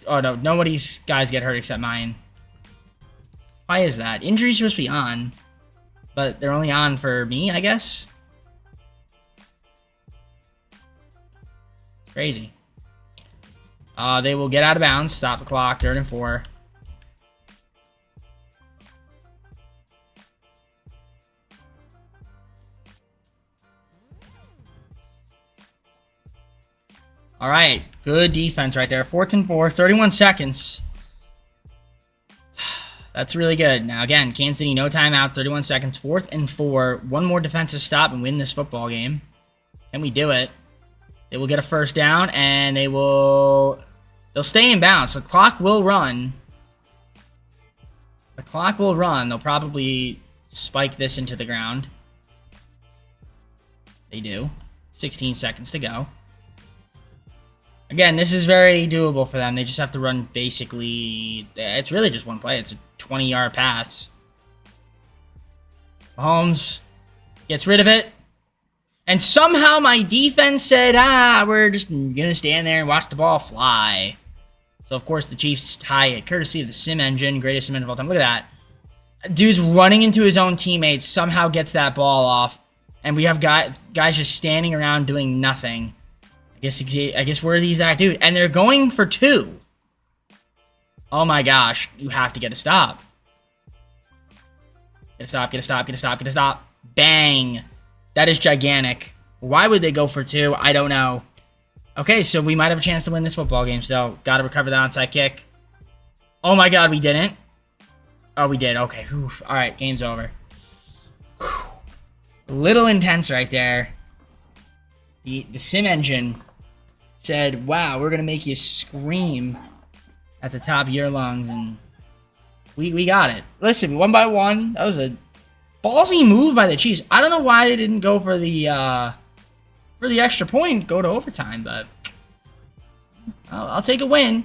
Oh no, nobody's guys get hurt except mine. Why is that? Injuries supposed to be on, but they're only on for me, I guess. Crazy. They will get out of bounds, stop the clock, 3rd and 4. All right, good defense right there. 4th and 4, 31 seconds. That's really good. Now, again, Kansas City, no timeout, 31 seconds, 4th and 4. 1 more defensive stop and win this football game. Can we do it? They will get a 1st down, and they'll stay in bounds. The clock will run. The clock will run. They'll probably spike this into the ground. They do. 16 seconds to go. Again, this is very doable for them. They just have to run basically... It's really just 1 play. It's a 20-yard pass. Mahomes gets rid of it. And somehow my defense said, we're just going to stand there and watch the ball fly. So, of course, the Chiefs tie it, courtesy of the Sim Engine, greatest sim engine of all time. Look at that. Dude's running into his own teammates, somehow gets that ball off, and we have guys just standing around doing nothing. I guess where are these at, dude? And they're going for 2. Oh my gosh, you have to get a stop. Get a stop, get a stop, get a stop, get a stop. Bang. That is gigantic. Why would they go for 2? I don't know. Okay, so we might have a chance to win this football game still. Got to recover the onside kick. Oh my god, we didn't. Oh, we did. Okay. Oof. All right, game's over. Whew. A little intense right there. The sim engine said, wow, we're going to make you scream at the top of your lungs, and we got it. Listen, we won by 1. That was a ballsy move by the Chiefs. I don't know why they didn't go for the extra point, go to overtime, but I'll take a win.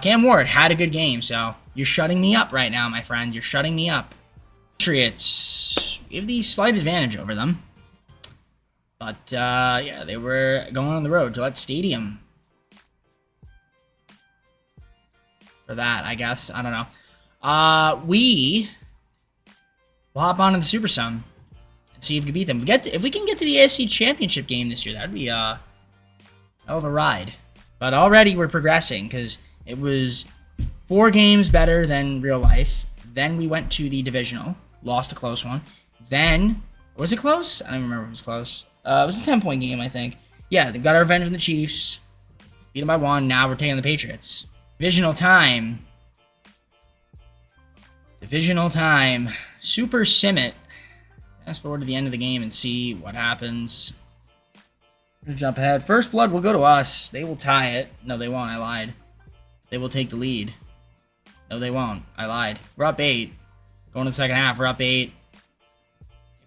Cam Ward had a good game, so you're shutting me up right now, my friend. You're shutting me up. Patriots, we have the slight advantage over them. But, yeah, they were going on the road, Gillette Stadium. For that, I guess. I don't know. We will hop on to the Super Sum and see if we can beat them. If we can get to the AFC Championship game this year, that'd be a hell of a ride. But already we're progressing, because it was 4 games better than real life. Then we went to the divisional, lost a close one. Then, was it close? I don't remember if it was close. It was a 10-point game, I think. Yeah, they got our revenge on the Chiefs. Beat them by 1. Now we're taking the Patriots. Divisional time. Divisional time. Super Sim it. Fast forward to the end of the game and see what happens. I'm gonna jump ahead. First blood will go to us. They will tie it. No, they won't. I lied. They will take the lead. No, they won't. I lied. We're up 8. Going to the second half. We're up 8.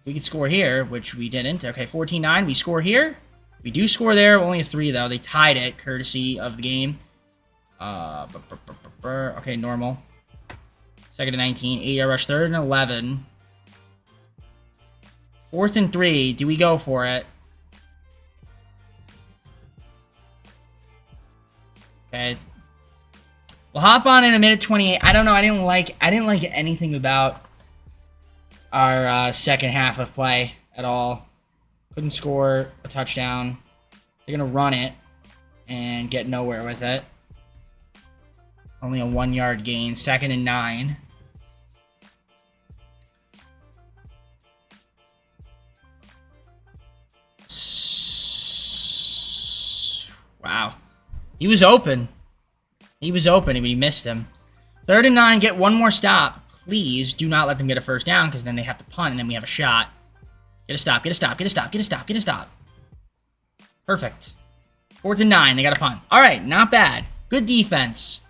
We could score here, which we didn't. Okay, 14-9. We score here. We do score there. Only a 3, though. They tied it, courtesy of the game. Okay, normal. Second and 19. 8-yard rush. Third and 11. 4th and 3. Do we go for it? Okay. We'll hop on in a minute 28. I don't know. I didn't like anything about our second half of play at all. Couldn't score a touchdown. They're going to run it and get nowhere with it. Only a 1-yard gain. 2nd and 9. Wow. He was open. He was open, but he missed him. 3rd and 9. Get one more stop. Please do not let them get a first down, because then they have to punt, and then we have a shot. Get a stop, get a stop, get a stop, get a stop, get a stop. Perfect. 4th and 9, they got a punt. All right, not bad. Good defense.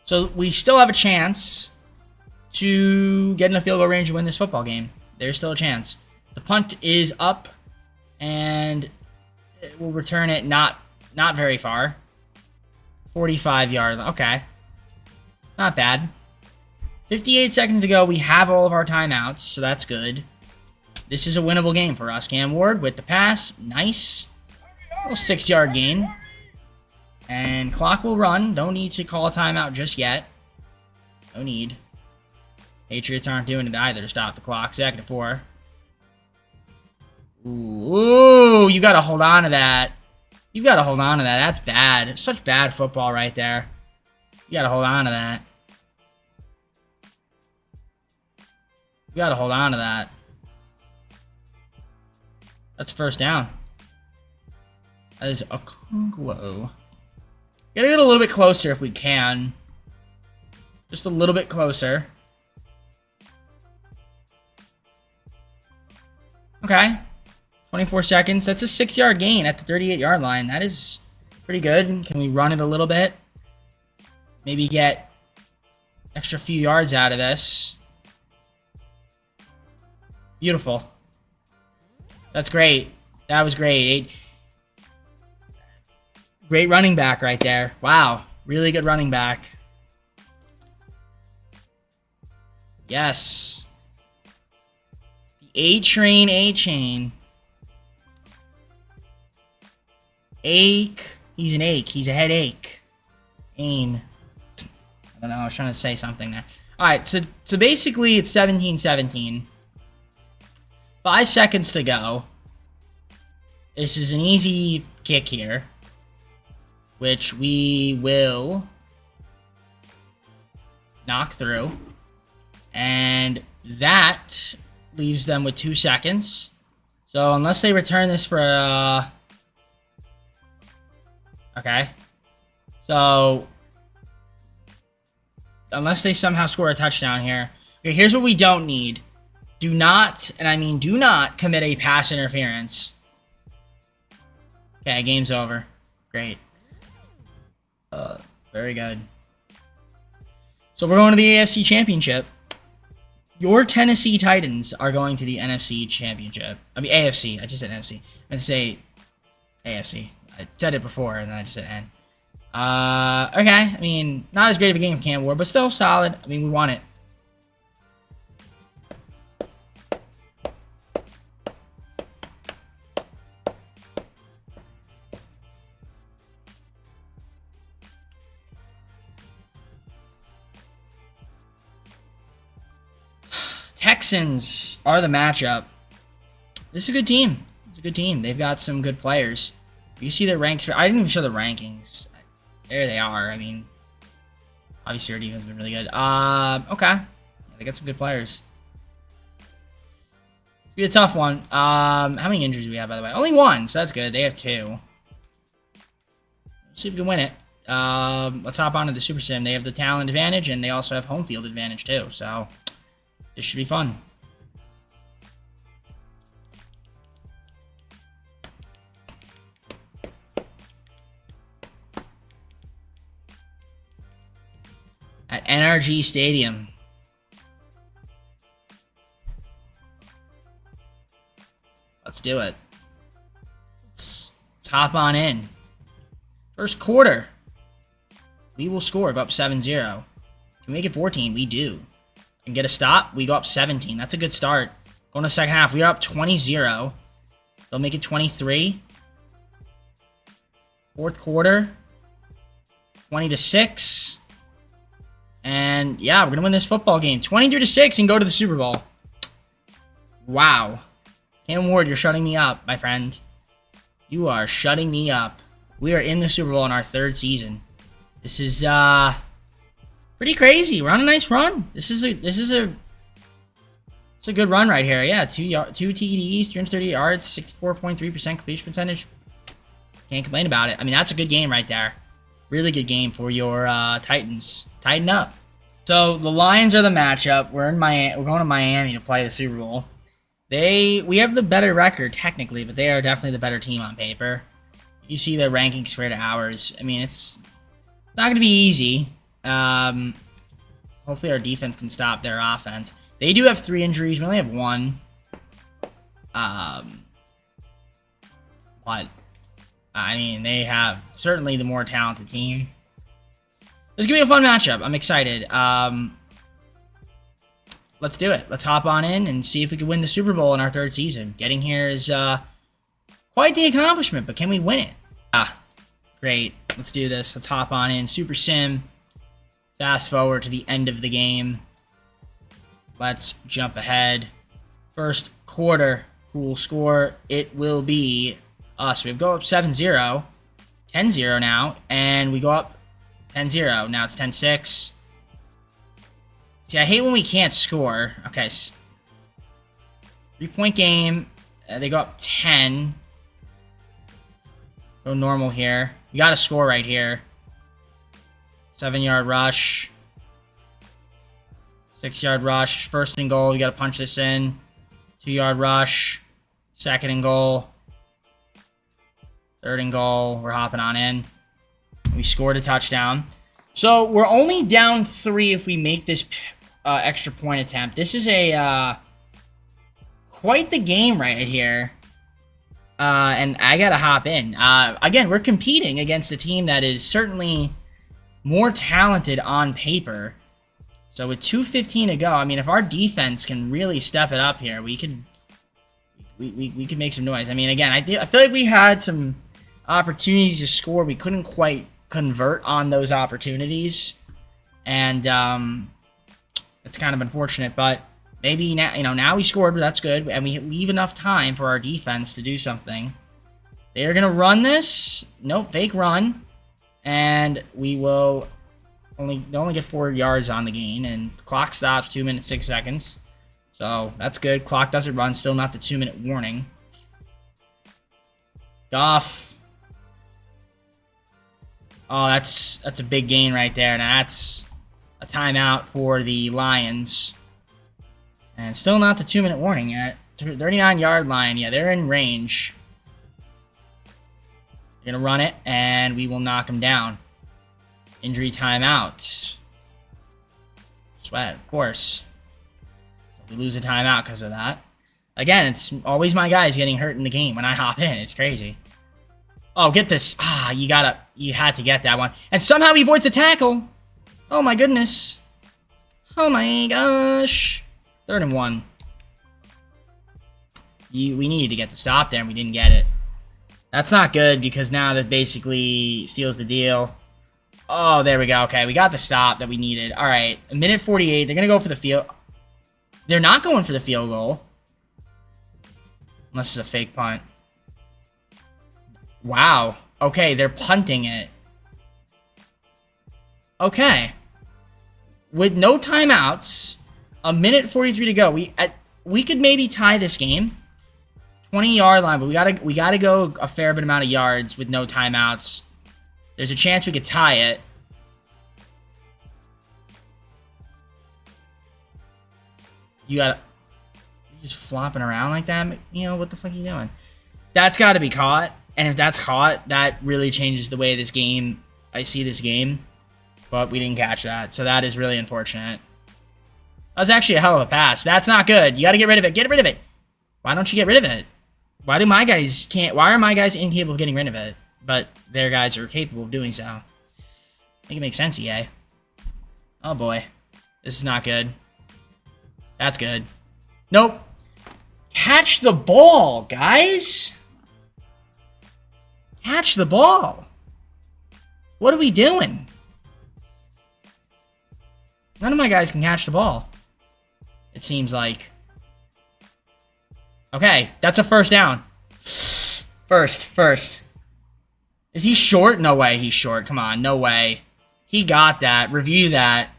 So we still have a chance to get in a field goal range and win this football game. There's still a chance. The punt is up, and we'll return it not very far. 45-yard. Okay. Not bad. 58 seconds to go. We have all of our timeouts, so that's good. This is a winnable game for us. Cam Ward with the pass. Nice. Little 6-yard gain. And clock will run. Don't need to call a timeout just yet. No need. Patriots aren't doing it either to stop the clock. 2nd and 4. Ooh, you got to hold on to that. You got to hold on to that. That's bad. Such bad football right there. You got to hold on to that. You got to hold on to that. That's first down. That is a Congo. Gotta get a little bit closer if we can. Just a little bit closer. Okay. 24 seconds. That's a 6-yard gain at the 38-yard line. That is pretty good. Can we run it a little bit? Maybe get extra few yards out of this. Beautiful. That's great. That was great. Great running back right there. Wow. Really good running back. Yes. The A-Train, A-Chain. Ache. He's an ache. He's a headache. Ain. I don't know. I was trying to say something there. Alright, so basically it's 17-17. 5 seconds to go. This is an easy kick here, which we will knock through. And that leaves them with 2 seconds. So unless they return this for okay. So unless they somehow score a touchdown here. Okay, here's what we don't need. Do not, and I mean do not, commit a pass interference. Okay, game's over. Great. Very good. So we're going to the AFC Championship. Your Tennessee Titans are going to the NFC Championship. I mean, AFC. I just said NFC. I meant to say AFC. I said it before, and then I just said N. Okay. I mean, not as great of a game as Cam Ward, but still solid. I mean, we won it. Texans are the matchup. This is a good team. It's a good team. They've got some good players. You see their ranks. I didn't even show the rankings. There they are. I mean, obviously our defense has been really good. Okay. Yeah, they got some good players. It's be a tough one. How many injuries do we have, by the way? Only 1, so that's good. They have 2. Let's see if we can win it. Let's hop on to the Super Sim. They have the talent advantage, and they also have home field advantage, too. So this should be fun. At NRG Stadium. Let's do it. Let's hop on in. First quarter. We will score. Go up 7-0. Can we make it 14? We do. And get a stop. We go up 17. That's a good start. Going to the second half. We are up 20-0. They'll make it 23. Fourth quarter. 20-6. And yeah, we're going to win this football game. 23-6 and go to the Super Bowl. Wow. Cam Ward, you're shutting me up, my friend. You are shutting me up. We are in the Super Bowl in our 3rd season. This is pretty crazy. We're on a nice run. It's a good run right here. Yeah, 2 TDs, 330 yards, 64.3% completion percentage. Can't complain about it. I mean, that's a good game right there. Really good game for your Titans. Tighten up. So the Lions are the matchup. We're going to Miami to play the Super Bowl. We have the better record technically, but they are definitely the better team on paper. You see their rankings compared to ours. I mean, it's not going to be easy. Hopefully our defense can stop their offense. They do have 3 injuries. We only have 1. But I mean, they have certainly the more talented team. This is going to be a fun matchup. I'm excited. Let's do it. Let's hop on in and see if we can win the Super Bowl in our 3rd season. Getting here is quite the accomplishment, but can we win it? Great. Let's do this. Let's hop on in. Super Sim. Fast forward to the end of the game. Let's jump ahead. First quarter. Cool score. It will be us. We go up 7-0. 10-0 now. And we go up 10-0. Now it's 10-6. See, I hate when we can't score. Okay. 3-point game. They go up 10. Go normal here. You got to score right here. 7-yard rush. 6-yard rush. First and goal. You got to punch this in. 2-yard rush. 2nd and goal. 3rd and goal. We're hopping on in. We scored a touchdown. So we're only down 3 if we make this extra point attempt. This is a quite the game right here. And I gotta hop in. Again, we're competing against a team that is certainly more talented on paper. So with 2:15 to go, I mean, if our defense can really step it up here, we could make some noise. I mean, again, I feel like we had some opportunities to score. We couldn't quite convert on those opportunities. And It's kind of unfortunate, but maybe now, now we scored, but that's good. And we leave enough time for our defense to do something. They're going to run this. Nope, fake run. And we will only get 4 yards on the gain. And the clock stops 2 minutes, 6 seconds. So that's good. Clock doesn't run. Still not the 2-minute warning. Goff. Oh, that's a big gain right there. Now that's a timeout for the Lions. And still not the 2-minute warning yet. 39-yard line. Yeah, they're in range. They're going to run it, and we will knock them down. Injury timeout. Sweat, of course. So we lose a timeout because of that. Again, it's always my guys getting hurt in the game when I hop in. It's crazy. Oh, get this. You had to get that one. And somehow he avoids a tackle. Oh my goodness. Oh my gosh. 3rd and 1. We needed to get the stop there, and we didn't get it. That's not good, because now that basically seals the deal. Oh, there we go. Okay, we got the stop that we needed. All right, 1:48. They're going to go for the field. They're not going for the field goal. Unless it's a fake punt. Wow. Okay, they're punting it. Okay. With no timeouts, 1:43 to go. We could maybe tie this game. 20-yard line, but we gotta go a fair bit amount of yards with no timeouts. There's a chance we could tie it. You're just flopping around like that. What the fuck are you doing? That's got to be caught, and if that's caught, that really changes the way I see this game. But we didn't catch that, so that is really unfortunate. That was actually a hell of a pass. That's not good. You got to get rid of it. Get rid of it. Why don't you get rid of it? Why are my guys incapable of getting rid of it, but their guys are capable of doing so? Make it make sense, EA. Oh boy. This is not good. That's good. Nope. Catch the ball, guys. Catch the ball. What are we doing? None of my guys can catch the ball. It seems like. Okay, that's a first down. First. Is he short? No way he's short. Come on, no way. He got that. Review that.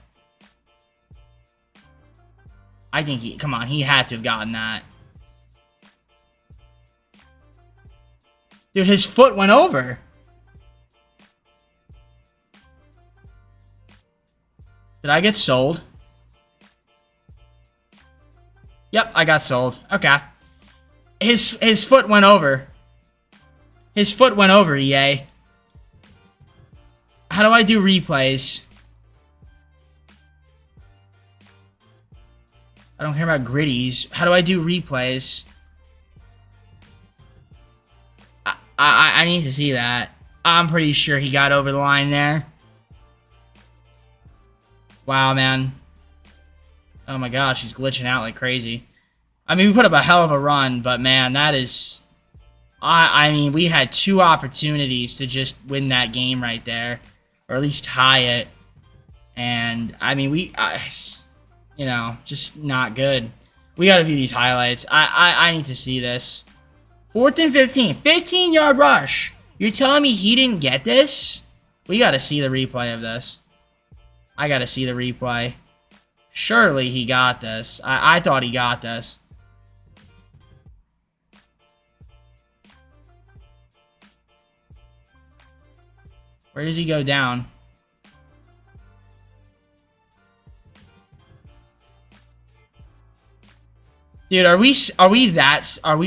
I think he had to have gotten that. Dude, his foot went over. Did I get sold? Yep, I got sold. Okay. His foot went over. His foot went over, EA. How do I do replays? I don't care about gritties. How do I do replays? I need to see that. I'm pretty sure he got over the line there. Wow, man. Oh my gosh, he's glitching out like crazy. I mean, we put up a hell of a run, but man, that is... I mean, we had 2 opportunities to just win that game right there. Or at least tie it. And, I mean, just not good. We gotta view these highlights. I need to see this. 4th and 15. 15-yard rush. You're telling me he didn't get this? We gotta see the replay of this. I gotta see the replay. Surely he got this. I thought he got this. Where does he go down? Dude, are we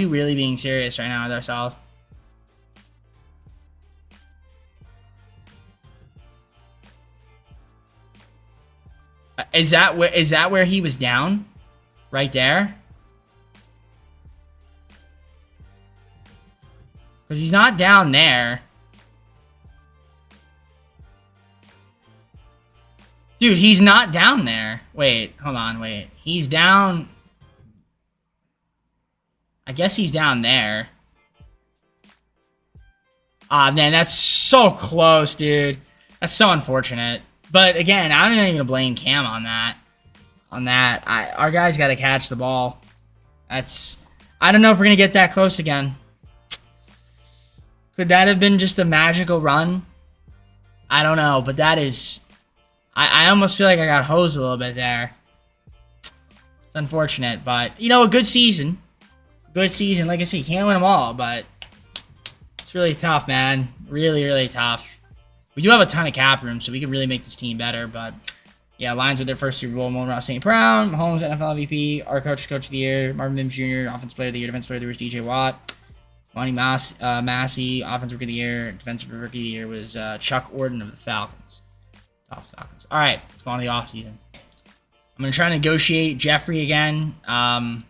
really being serious right now with ourselves? Is that where he was down? Right there? Because he's not down there. Dude, he's not down there. Wait, hold on, wait. He's down... I guess he's down there. Ah, man, that's so close, dude. That's so unfortunate. But again, I'm not even gonna blame Cam on that. on that. Our guys got to catch the ball. I don't know if we're going to get that close again. Could that have been just a magical run? I don't know, but that is... I almost feel like I got hosed a little bit there. It's unfortunate, but, you know, a good season. Good season. Like I said, you can't win them all, but it's really tough, man. Really, really tough. We do have a ton of cap room, so we can really make this team better, but... Yeah, Lions with their first Super Bowl. Amon-Ra St. Brown. Mahomes, NFL MVP. Our coach of the year. Marvin Mims Jr., Offensive Player of the Year. Defensive Player of the Year was DJ Watt. Monty Massey, Offensive Rookie of the Year. Defensive Rookie of the Year was Chuck Orden of the Falcons. Falcons. All right, let's go on to the offseason. I'm going to try to negotiate Jeffrey again. I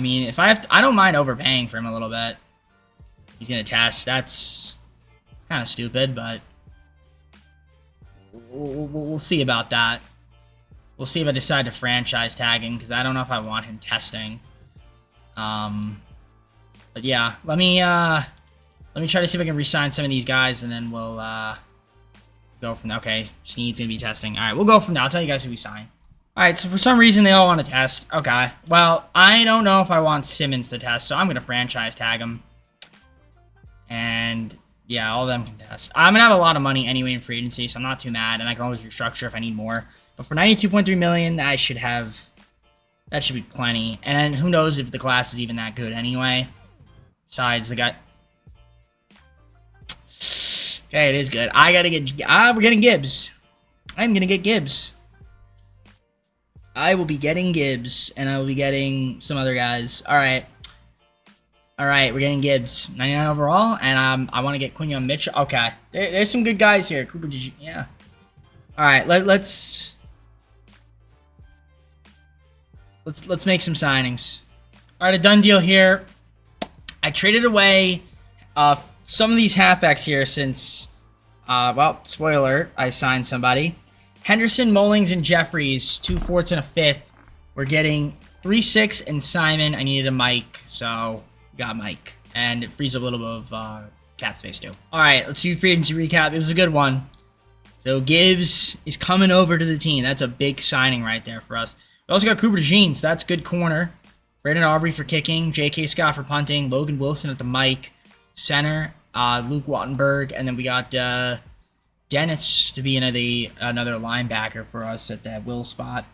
mean, if I have to, I don't mind overpaying for him a little bit. He's going to test. That's kind of stupid, but we'll see about that. We'll see if I decide to franchise tag him, because I don't know if I want him testing. But yeah, let me try to see if I can re-sign some of these guys, and then we'll go from there. Okay, Sneed's gonna be testing. All right, we'll go from there. I'll tell you guys who we sign. All right, so for some reason they all want to test. Okay, well, I don't know if I want Simmons to test, so I'm gonna franchise tag him. And yeah, all of them can test. I'm gonna have a lot of money anyway in free agency, so I'm not too mad, and I can always restructure if I need more. But for 92.3 million, I should have. That should be plenty. And then who knows if the class is even that good anyway. Besides, the guy... Okay, it is good. I gotta get... we're getting Gibbs. I'm gonna get Gibbs. I will be getting Gibbs. And I will be getting some other guys. Alright. Alright, we're getting Gibbs. 99 overall. And I want to get Quinion Mitchell. Okay. There's some good guys here. Cooper, did you... Yeah. Alright, let's make some signings. All right, a done deal here. I traded away some of these halfbacks here since, well, spoiler, I signed somebody. Henderson, Mullings, and Jeffries, 2 fourths and a fifth. We're getting 3-6 and Simon. I needed a Mike, so got Mike. And it frees up a little bit of cap space too. All right, let's do free agency recap. It was a good one. So Gibbs is coming over to the team. That's a big signing right there for us. We also got Cooper DeJean, so that's good corner. Brandon Aubrey for kicking. J.K. Scott for punting. Logan Wilson at the mic. Center. Luke Wattenberg. And then we got Dennis to be another linebacker for us at that will spot.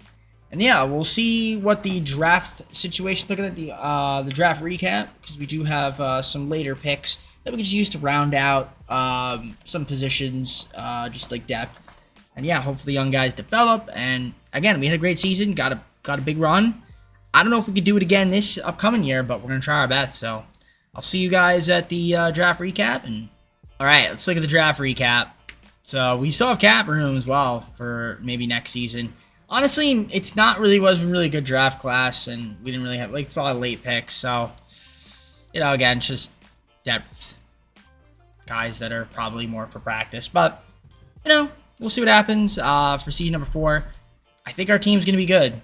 And yeah, we'll see what the draft situation. Looking at the draft recap, because we do have some later picks that we can just use to round out some positions, just like depth. And yeah, hopefully young guys develop. And again, we had a great season, got a big run. I don't know if we could do it again this upcoming year, but we're gonna try our best. So I'll see you guys at the draft recap. And all right, let's look at the draft recap. So we still have cap room as well for maybe next season. Honestly, it's not really was a really good draft class, and we didn't really have it's a lot of late picks. So you know, again, it's just depth guys that are probably more for practice, but you know. We'll see what happens for season number 4. I think our team's going to be good.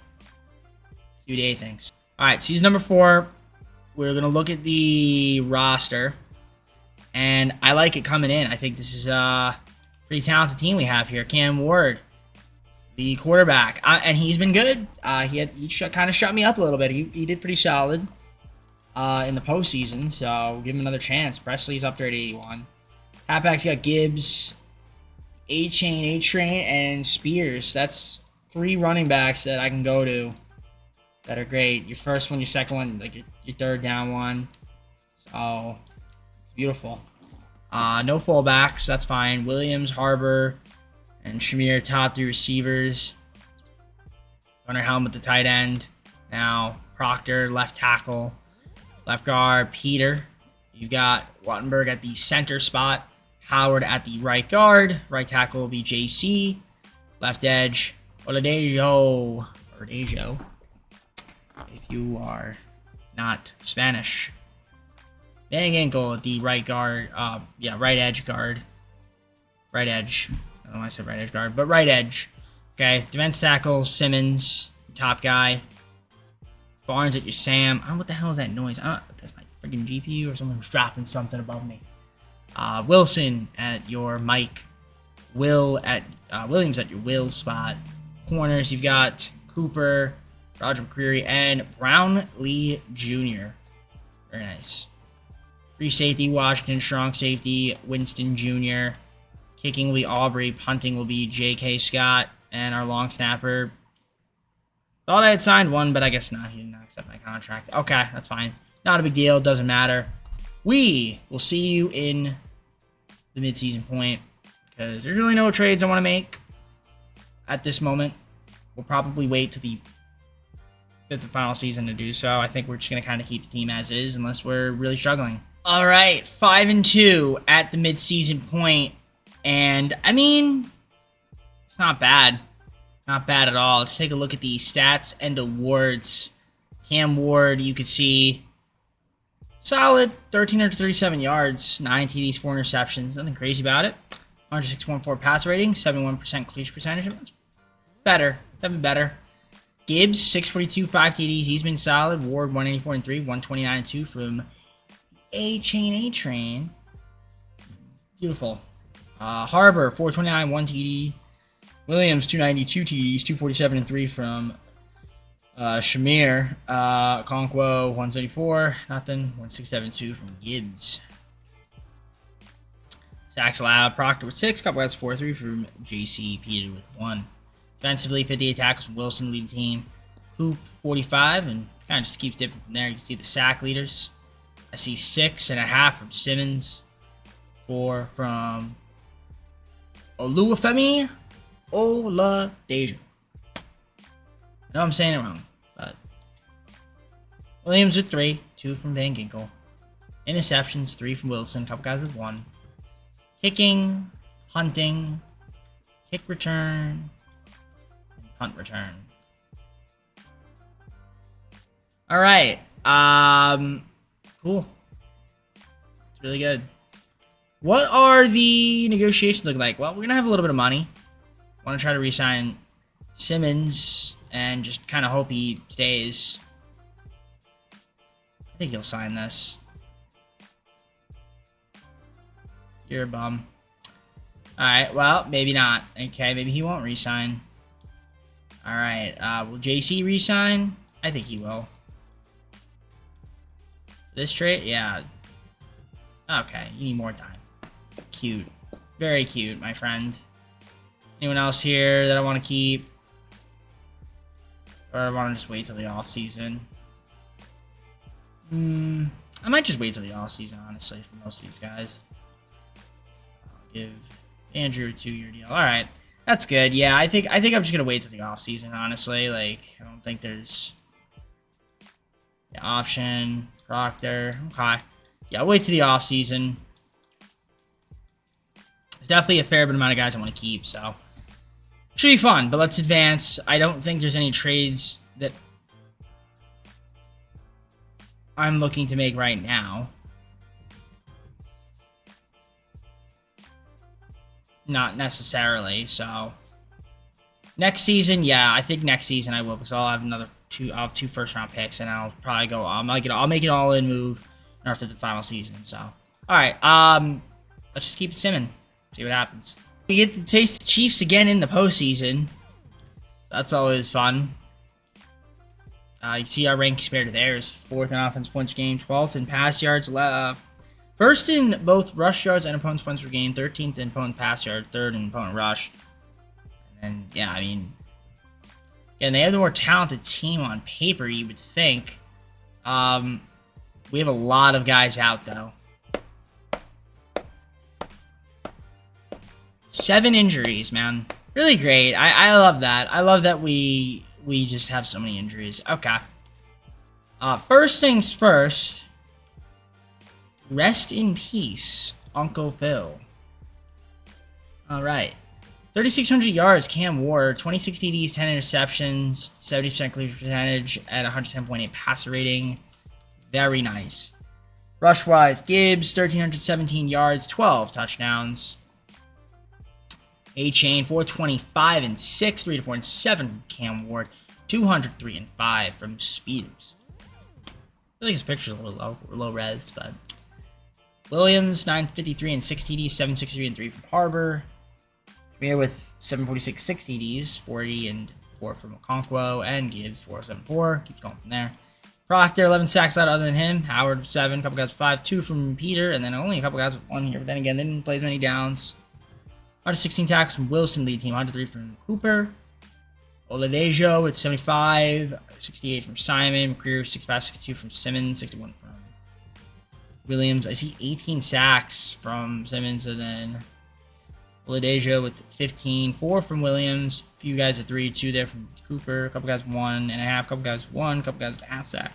See what A thinks. All right, season number 4. We're going to look at the roster. And I like it coming in. I think this is a pretty talented team we have here. Cam Ward, the quarterback. And he's been good. He kind of shut me up a little bit. He did pretty solid in the postseason. So we'll give him another chance. Presley's up there at 81. Halfbacks got Gibbs, A-Train, and Spears. That's 3 running backs that I can go to that are great. Your first one, your second one, like your third down one. So it's beautiful. No fullbacks, that's fine. Williams, Harbor, and Shamir, top 3 receivers. Gunnar Helm at the tight end. Now Proctor, left tackle. Left guard, Peter. You got Wattenberg at the center spot. Howard at the right guard. Right tackle will be JC. Left edge, Oladejo. Or Dejo. If you are not Spanish. Bang ankle at the right guard. Right edge guard. Right edge. I don't know why I said right edge guard, but right edge. Okay, defense tackle, Simmons, top guy. Barnes at your Sam. I don't know what the hell is that noise. I don't know if that's my freaking GPU or someone's dropping something above me. Wilson at your Mike. Williams at your will spot. Corners, you've got Cooper, Roger McCreary, and Brownlee Jr. Very nice. Free safety, Washington. Strong safety, Winston Jr. Kicking will be Aubrey. Punting will be J.K. Scott. And our long snapper. Thought I had signed one, but I guess not. He did not accept my contract. Okay, that's fine. Not a big deal. Doesn't matter. We will see you in the midseason point, because there's really no trades I want to make at this moment. We'll probably wait to the final season to do so. I think we're just going to kind of keep the team as is unless we're really struggling. All right, 5-2 at the midseason point. And, I mean, it's not bad. Not bad at all. Let's take a look at the stats and awards. Cam Ward, you could see, solid 1,337 yards, 9 TDs, 4 interceptions. Nothing crazy about it. 106.4 pass rating, 71% completion percentage. That's better. Definitely better. Gibbs, 642, 5 TDs. He's been solid. Ward, 184 and 3, 129 and 2 from A-Train. Beautiful. Harbor, 429, 1 TD. Williams, 292 TDs, 247 and 3 from Shamir. Conquo, 174, nothing. 167 2 from Gibbs. Sacks allowed, Proctor with 6. Couple guys 4-3 from JC Peter with 1. Defensively, 58 tackles from Wilson, lead the team. Coop, 45, and kind of just keeps dipping from there. You can see the sack leaders. I see 6.5 from Simmons. 4 from Oluwafemi Oladejo. I know I'm saying it wrong, but Williams with 3, 2 from Van Ginkel. Interceptions, 3 from Wilson, couple guys with 1. Kicking, punting, kick return, and punt return. All right, cool. It's really good. What are the negotiations looking like? Well, we're gonna have a little bit of money. I want to try to re-sign Simmons and just kind of hope he stays. I think he'll sign this. You're a bum. Alright, well, maybe not. Okay, maybe he won't re-sign. Alright, will JC re-sign? I think he will. This trade? Yeah. Okay, you need more time. Cute. Very cute, my friend. Anyone else here that I want to keep? Or I want to just wait till the off-season? I might just wait till the off-season, honestly, for most of these guys. I'll give Andrew a 2-year deal. Alright, that's good. Yeah, I think I'm just going to wait till the off-season, honestly. Like, I don't think there's... Yeah, option, Proctor. Okay. Yeah, I'll wait till the off-season. There's definitely a fair bit amount of guys I want to keep, so... Should be fun, but let's advance. I don't think there's any trades that I'm looking to make right now. Not necessarily, so... Next season, yeah, I think next season I will, because I'll have I'll have 2 first-round picks, and I'll probably go... I'll make it all-in move after the final season, so... Alright, let's just keep it simming. See what happens. We get to taste the Chiefs again in the postseason. That's always fun. You see our rank compared to theirs. 4th in offense points per game, 12th in pass yards left. 1st in both rush yards and opponent's points per game, 13th in opponent pass yard, 3rd in opponent rush. And then, yeah, I mean... Yeah, they have the more talented team on paper, you would think. We have a lot of guys out, though. 7 injuries, man. Really great. I love that. I love that we just have so many injuries. Okay. First things first. Rest in peace, Uncle Phil. All right. 3,600 yards, Cam Ward. 26 TDs, 10 interceptions, 70% completion percentage at 110.8 passer rating. Very nice. Rush-wise, Gibbs, 1,317 yards, 12 touchdowns. A-Chain, 425 and 6, 3 to 4 and 7 from Cam Ward, 203 and 5 from Speeders. I feel like his picture's a little low res, but Williams, 953 and 6 TDs, 763 and 3 from Harbor. Here with 746 60Ds, 40 and 4 from Okonkwo, and Gibbs 474. Keeps going from there. Proctor, 11 sacks out other than him. Howard, 7. A couple guys with 5. 2 from Peter, and then only a couple guys with 1 here. But then again, they didn't play as many downs. 116 tackles from Wilson, lead team. 103 from Cooper. Oladejo with 75. 68 from Simon. McCreer, 65, 62 from Simmons. 61 from Williams. I see 18 sacks from Simmons, and then Oladejo with 15. 4 from Williams. A few guys with 3. 2 there from Cooper. A couple guys 1.5. A couple guys 1. A couple guys with half sack.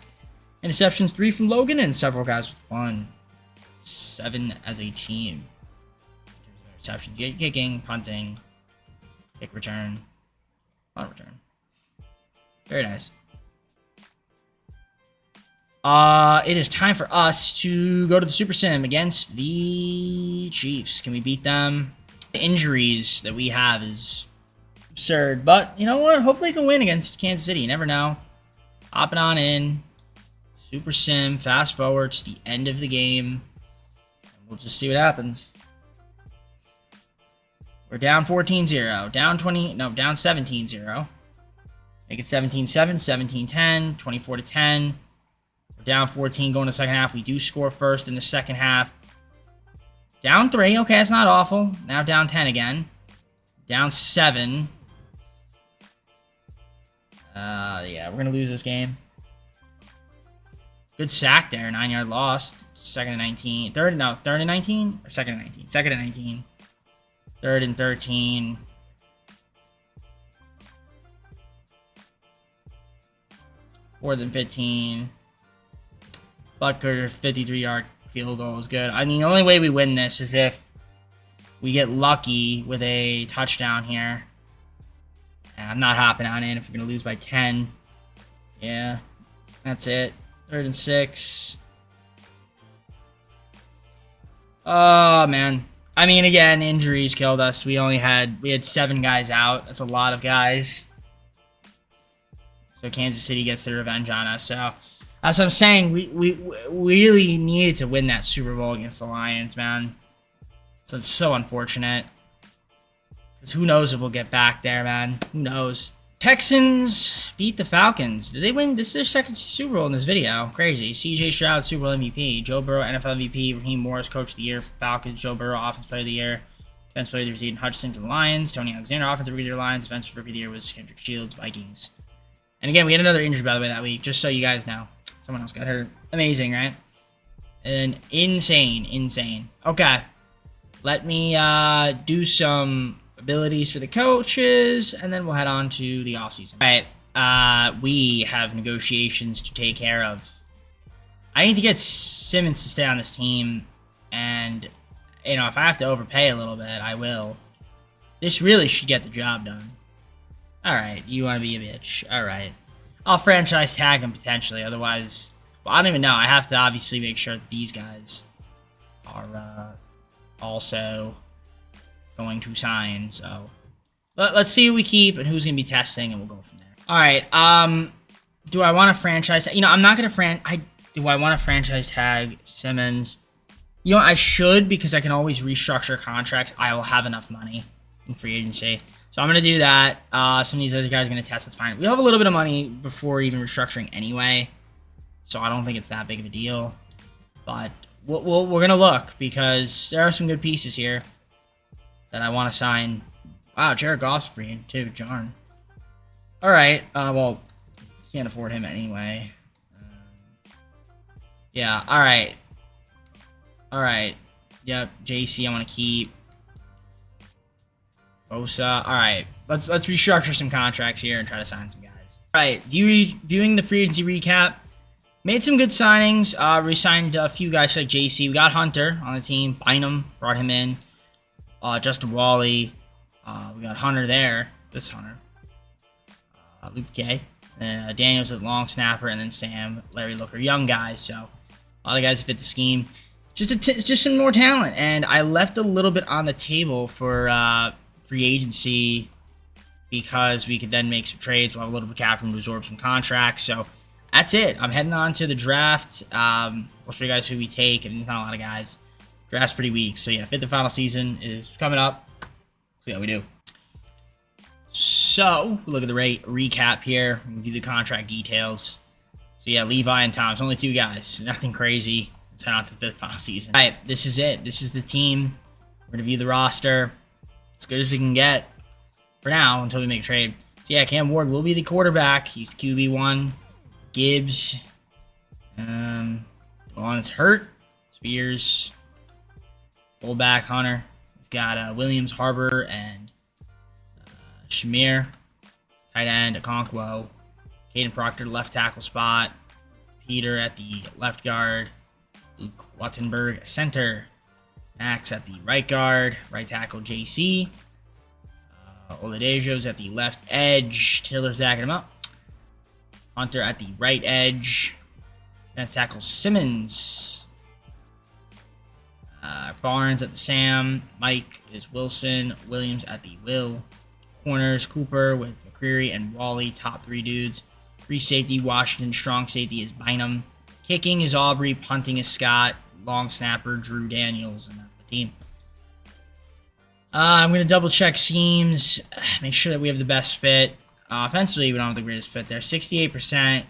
Interceptions 3 from Logan, and several guys with 1. 7 as a team. Interceptions, kicking, punting, kick return, punt return. Very nice. It is time for us to go to the Super Sim against the Chiefs. Can we beat them? The injuries that we have is absurd, but you know what? Hopefully we can win against Kansas City. You never know. Hopping on in. Super Sim, fast forward to the end of the game. We'll just see what happens. We're down 14-0. Down 17-0. Make it 17-7, 17-10, 24-10. We're down 14 going to the second half. We do score first in the second half. Down 3. Okay, that's not awful. Now down 10 again. Down 7. Yeah, we're going to lose this game. Good sack there. 9-yard loss. Second and 19. Third and 19? Or second and 19? Second and 19. Third and 13. Fourth and 15. Butker, 53-yard field goal is good. I mean, the only way we win this is if we get lucky with a touchdown here. And I'm not hopping on in if we're going to lose by 10. Yeah, that's it. Third and 6. Oh, man. I mean, again, injuries killed us. We had 7 guys out. That's a lot of guys. So Kansas City gets their revenge on us. So as I'm saying, we really needed to win that Super Bowl against the Lions, man. So it's so unfortunate. Because who knows if we'll get back there, man. Who knows? Texans beat the Falcons. Did they win? This is their second Super Bowl in this video. Crazy. CJ Stroud, Super Bowl MVP. Joe Burrow, NFL MVP. Raheem Morris, Coach of the Year for Falcons. Joe Burrow, Offensive Player of the Year. Defensive Player of the Year, Eden Hutchinson to the Lions. Tony Alexander, Offensive Rookie of the Lions. Defensive Rookie of the Year was Kendrick Shields, Vikings. And again, we had another injury, by the way, that week. Just so you guys know. Someone else got hurt. Amazing, right? And insane. Okay. Let me do some abilities for the coaches, and then we'll head on to the offseason. All right, we have negotiations to take care of. I need to get Simmons to stay on this team, and, you know, if I have to overpay a little bit, I will. This really should get the job done. All right, you want to be a bitch. All right. I'll franchise tag him potentially, otherwise, well, I don't even know. I have to obviously make sure that these guys are also going to sign, so let's see who we keep and who's going to be testing, and we'll go from there. All right, do I want to franchise? You know, I'm not going to do I want to franchise tag Simmons? You know, I should, because I can always restructure contracts. I will have enough money in free agency, so I'm going to do that. Some of these other guys are going to test. That's fine. We have a little bit of money before even restructuring anyway, so I don't think it's that big of a deal. But we're going to look, because there are some good pieces here that I want to sign. Wow, Jared Goff's free too, Jarn. All right, well, can't afford him anyway. Yeah, all right. Yep, JC I want to keep. Bosa. All right, let's restructure some contracts here and try to sign some guys. All right, viewing the free agency recap. Made some good signings. Re-signed a few guys like JC. We got Hunter on the team. Bynum, brought him in. Justin Wally. We got Hunter there. This Hunter. Luke K. Daniels at long snapper, and then Sam, Larry Looker. Young guys, so a lot of guys fit the scheme. Just some more talent, and I left a little bit on the table for free agency because we could then make some trades. We'll have a little bit of cap room to absorb some contracts. So that's it. I'm heading on to the draft. We'll show you guys who we take, and there's not a lot of guys. Draft's pretty weak. So yeah, fifth and final season is coming up. So yeah, we do. So, we look at the recap here, review the contract details. So yeah, Levi and Thomas, only 2 guys. Nothing crazy. Let's head on to the 5th final season. Alright, this is it. This is the team. We're going to view the roster. As good as we can get for now until we make a trade. So yeah, Cam Ward will be the quarterback. He's QB1. Gibbs. It's hurt. Spears. Fullback, Hunter. We've got Williams, Harbor, and Shamir. Tight end, Okonkwo. Caden Proctor, left tackle spot. Peter at the left guard. Luke Wattenberg, center. Max at the right guard. Right tackle, JC. Oladejo's at the left edge. Taylor's backing him up. Hunter at the right edge. Gonna tackle Simmons. Barnes at the Sam. Mike is Wilson. Williams at the Will. Corners, Cooper with McCreary and Wally. Top 3 dudes. Free safety, Washington. Strong safety is Bynum. Kicking is Aubrey. Punting is Scott. Long snapper, Drew Daniels. And that's the team. I'm going to double check schemes. Make sure that we have the best fit. Offensively, we don't have the greatest fit there. 68%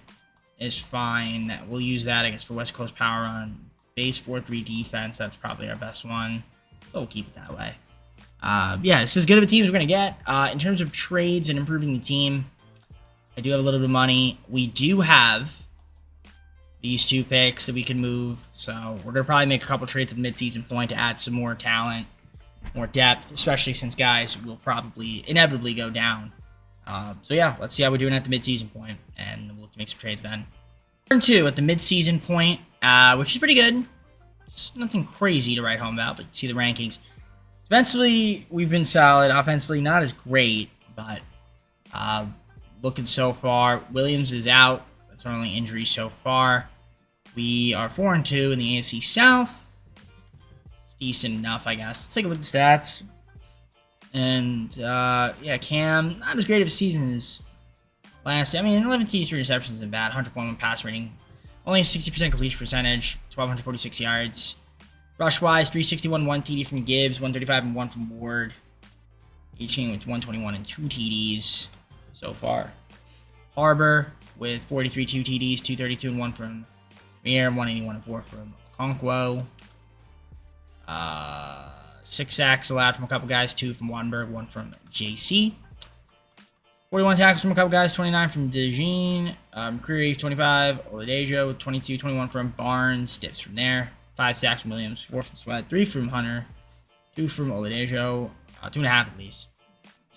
is fine. We'll use that, I guess, for West Coast power run. Base 4-3 defense. That's probably our best one. So we'll keep it that way. Yeah, it's as good of a team as we're going to get. In terms of trades and improving the team, I do have a little bit of money. We do have these 2 picks that we can move. So we're going to probably make a couple trades at the midseason point to add some more talent, more depth, especially since guys will probably inevitably go down. So yeah, let's see how we're doing at the midseason point, and we'll make some trades then. Turn 2 at the midseason point, which is pretty good. It's nothing crazy to write home about, but you see the rankings. Defensively, we've been solid. Offensively, not as great, but looking so far. Williams is out. That's our only injury so far. We are 4-2 in the AFC South. It's decent enough, I guess. Let's take a look at the stats. And, yeah, Cam, not as great of a season as last. I mean, 11 TDs, 3 receptions isn't bad. 100.1 pass rating. Only a 60% completion percentage. 1,246 yards. Rush-wise, 361, 1 TD from Gibbs. 135 and 1 from Ward. Eaching with 121 and 2 TDs so far. Harbor with 43, 2 TDs. 232 and 1 from Mir. 181 and 4 from Okonkwo. 6 sacks allowed from a couple guys, 2 from Wattenberg, 1 from JC. 41 tackles from a couple guys, 29 from DeJean. McCreary, 25. Oladejo, 22, 21 from Barnes. Dips from there. 5 sacks from Williams, 4 from Sweat, 3 from Hunter, 2 from Oladejo, 2.5 at least.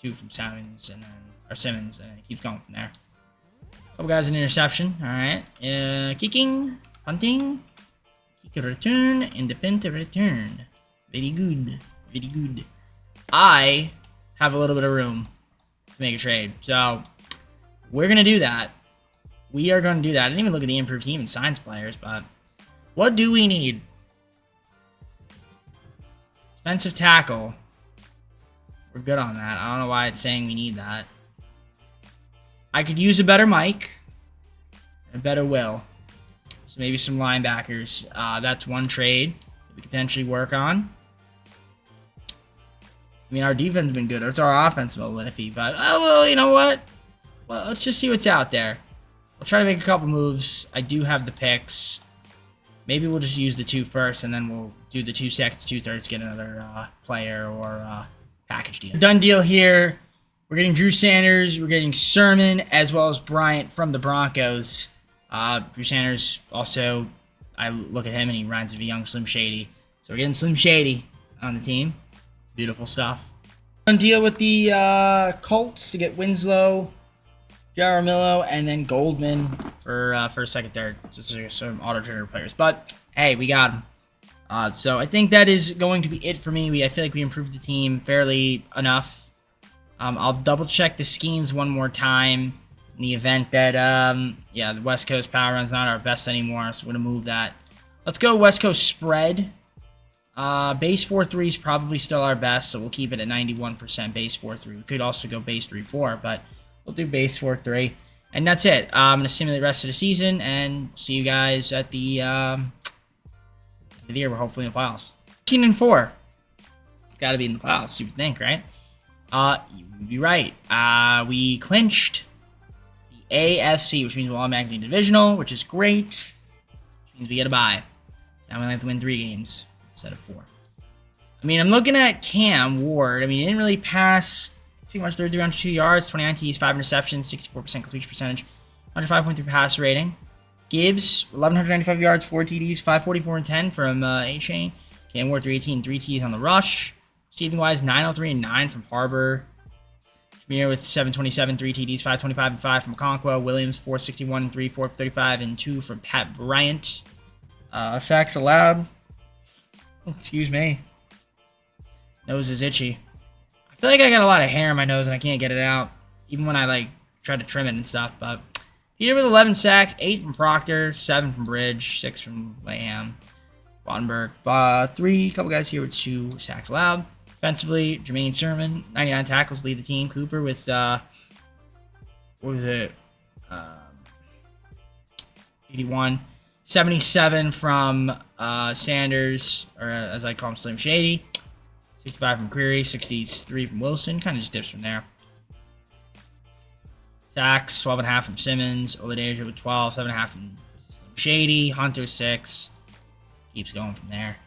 2 from Simmons, and it keeps going from there. Couple guys in interception, alright. Kicking, punting, kick a return, and the punt return. Very good. Very good. I have a little bit of room to make a trade. So, we're going to do that. We are going to do that. I didn't even look at the improved team and signs players, but what do we need? Defensive tackle. We're good on that. I don't know why it's saying we need that. I could use a better Mike. And a better Will. So maybe some linebackers. That's one trade that we could potentially work on. I mean, our defense has been good. It's our offense, well, iffy. But, oh, well, you know what? Well, let's just see what's out there. We'll try to make a couple moves. I do have the picks. Maybe we'll just use the 2 first, and then we'll do the 2 seconds, 2 thirds, get another player or package deal. Done deal here. We're getting Drew Sanders. We're getting Sermon, as well as Bryant from the Broncos. Drew Sanders, also, I look at him, and he reminds me of a young Slim Shady. So we're getting Slim Shady on the team. Beautiful stuff. Done deal with the Colts to get Winslow, Jaramillo, and then Goldman for first, second, third. Just some auto-trader players. But, hey, we got them. So I think that is going to be it for me. I feel like we improved the team fairly enough. I'll double-check the schemes one more time in the event that, yeah, the West Coast power run's not our best anymore, so we're going to move that. Let's go West Coast spread. Base 4-3 is probably still our best, so we'll keep it at 91% base 4-3. We could also go base 3-4, but we'll do base 4-3. And that's it. I'm going to simulate the rest of the season, and see you guys at the end of the year. We're hopefully in the playoffs. 13-4. Got to be in the playoffs, you would think, right? You would be right. We clinched the AFC, which means we'll automatically divisional, which is great. Which means we get a bye. Now we only have to win 3 games instead of 4. I mean, I'm looking at Cam Ward. I mean, he didn't really pass too much. 302 yards, 29 TDs, 5 interceptions, 64% completion percentage, 105.3 passer rating. Gibbs, 1,195 yards, 4 TDs, 544 and 10 from A-Chain. Cam Ward, 318, 3 TDs on the rush. Receiving wise, 903 and 9 from Harbor. Jameer with 727, 3 TDs, 525 and 5 from Conquo. Williams, 461 and 3, 435 and 2 from Pat Bryant. Sacks allowed. Oh, excuse me. Nose is itchy. I feel like I got a lot of hair in my nose and I can't get it out. Even when I like try to trim it and stuff. But Peter with 11 sacks, 8 from Proctor, 7 from Bridge, 6 from Layham. Wattenberg, 3. Couple guys here with 2 sacks allowed. Defensively, Jermaine Sermon, 99 tackles, lead the team. Cooper with, what was it? 81. 77 from Sanders, or as I call him, Slim Shady. 65 from Creary, 63 from Wilson. Kind of just dips from there. Sacks, 12.5 from Simmons. Oladeja with 12, 7.5 from Slim Shady. Hunter, 6. Keeps going from there.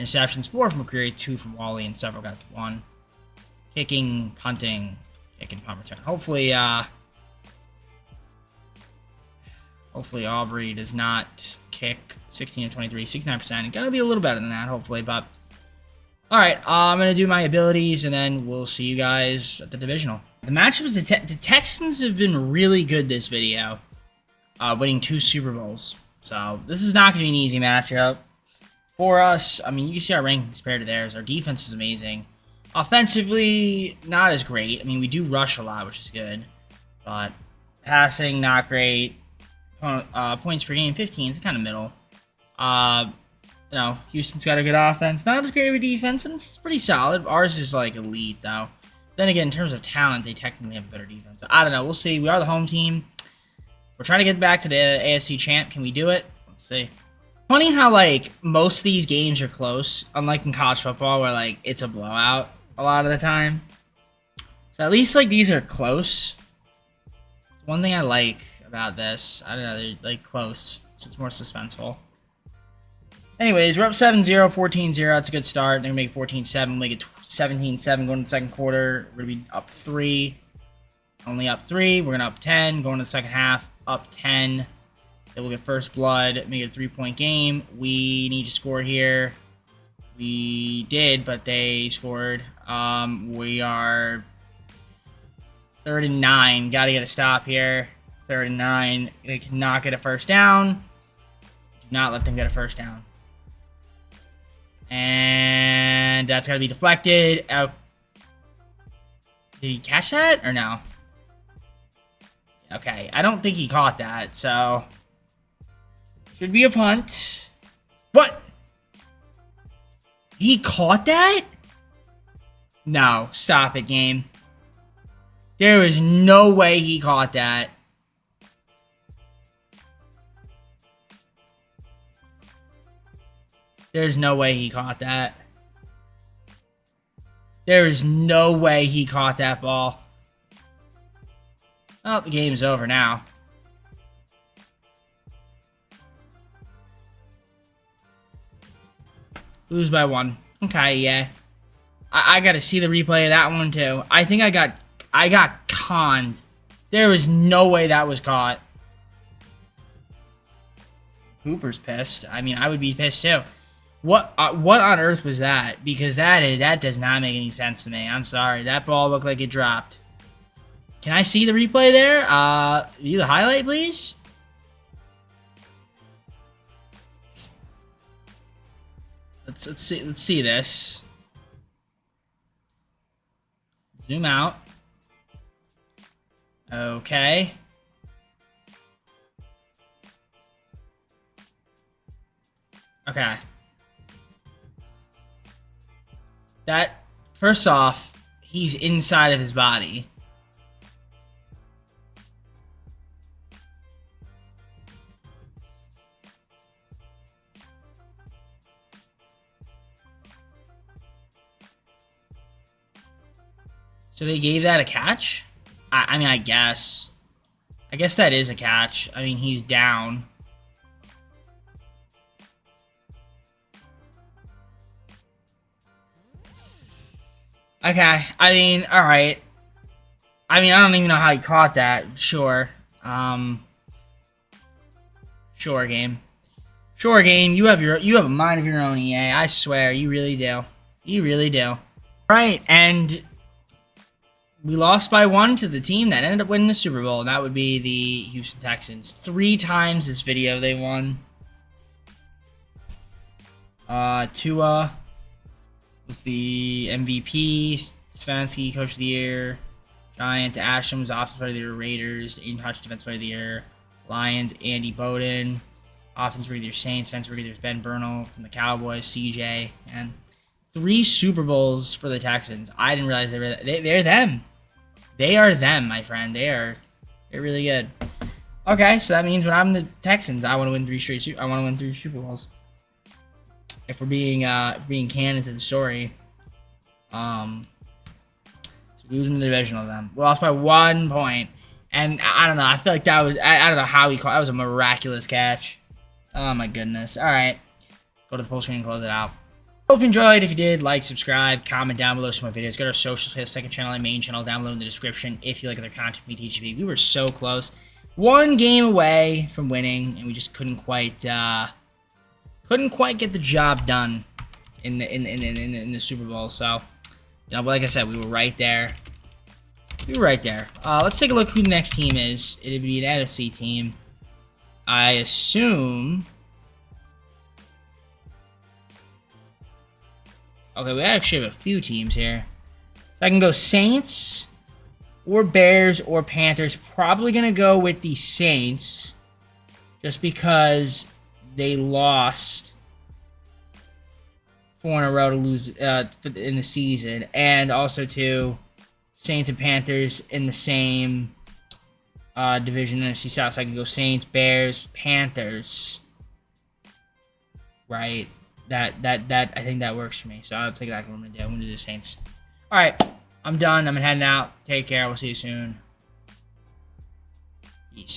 Interceptions, 4 from McCreary, 2 from Wally, and several guys with 1. Kicking, punting, kicking, punt return. Hopefully Aubrey does not kick 16 of 23, 69%. Gotta be a little better than that, hopefully, but alright, I'm going to do my abilities, and then we'll see you guys at the divisional. The matchups, the Texans have been really good this video, winning 2 Super Bowls. So, this is not going to be an easy matchup for us. I mean, you can see our rankings compared to theirs. Our defense is amazing. Offensively, not as great. I mean, we do rush a lot, which is good. But passing, not great. Points per game, 15. It's kind of middle. You know, Houston's got a good offense. Not as great of a defense, but it's pretty solid. Ours is, like, elite, though. Then again, in terms of talent, they technically have a better defense. I don't know. We'll see. We are the home team. We're trying to get back to the AFC champ. Can we do it? Let's see. Funny how, like, most of these games are close, unlike in college football where, like, it's a blowout a lot of the time. So at least, like, these are close. It's one thing I like about this. I don't know. They're, like, close, so it's more suspenseful. Anyways, we're up 7-0, 14-0. That's a good start. They're going to make it 14-7. We'll make it 17-7 going to the second quarter. We're going to be up 3. Only up 3. We're going to up 10. Going to the second half, up 10. Then we'll get first blood. Make it a 3-point game. We need to score here. We did, but they scored. We are 3rd and 9. Got to get a stop here. 3rd and 9. They cannot get a first down. Do not let them get a first down. And that's got to be deflected. Oh. Did he catch that or no? Okay, I don't think he caught that, so should be a punt. What? He caught that? No, stop it, game. There is no way he caught that. There's no way he caught that. There is no way he caught that ball. Well, the game's over now. Lose by 1. Okay, yeah. I gotta see the replay of that one too. I think I got conned. There was no way that was caught. Hooper's pissed. I mean, I would be pissed too. What on earth was that? Because that does not make any sense to me. I'm sorry. That ball looked like it dropped. Can I see the replay there? View the highlight, please. Let's see this. Zoom out. Okay. Okay. That, first off, he's inside of his body. So they gave that a catch? I mean, I guess. I guess that is a catch. I mean, he's down. Okay. I mean, alright. I mean, I don't even know how he caught that. Sure. Sure, game. Sure, game. You have a mind of your own, EA. I swear, you really do. You really do. Right, and we lost by 1 to the team that ended up winning the Super Bowl, and that would be the Houston Texans. 3 times this video they won. Tua was the MVP. Stefanski, Coach of the Year. Giants, Ashton was Offensive Player of the Year. Raiders, Aiden Hutch, Defensive Player of the Year. Lions, Andy Bowden. Offensive Player of the Year, Saints. Defensive Player of the Year, Ben Burnell from the Cowboys, CJ. And 3 Super Bowls for the Texans. I didn't realize they're them. They are them, my friend. They're really good. Okay, so that means when I'm the Texans, I want to win 3 straight. I want to win 3 Super Bowls. If we're being canon to the story, so losing the division of them, we lost by 1 point, and I don't know. I feel like that was I don't know how he caught. That was a miraculous catch. Oh my goodness. All right, go to the full screen and close it out. Hope you enjoyed. If you did, like, subscribe, comment down below some of my videos. Go to our socials, hit the second channel and main channel down below in the description if you like other content from me, TGP. We were so close. 1 game away from winning, and we just couldn't quite get the job done in the Super Bowl. So, you know, like I said, we were right there. We were right there. Let's take a look who the next team is. It'd be an NFC team. I assume. Okay, we actually have a few teams here. So I can go Saints, or Bears, or Panthers. Probably going to go with the Saints, just because they lost 4 in a row to lose in the season. And also, too, Saints and Panthers in the same division, NFC South. So I can go Saints, Bears, Panthers. Right? That I think that works for me. So that's exactly what I'm gonna do. I'm gonna do the Saints. All right, I'm done. I'm heading out. Take care. We'll see you soon.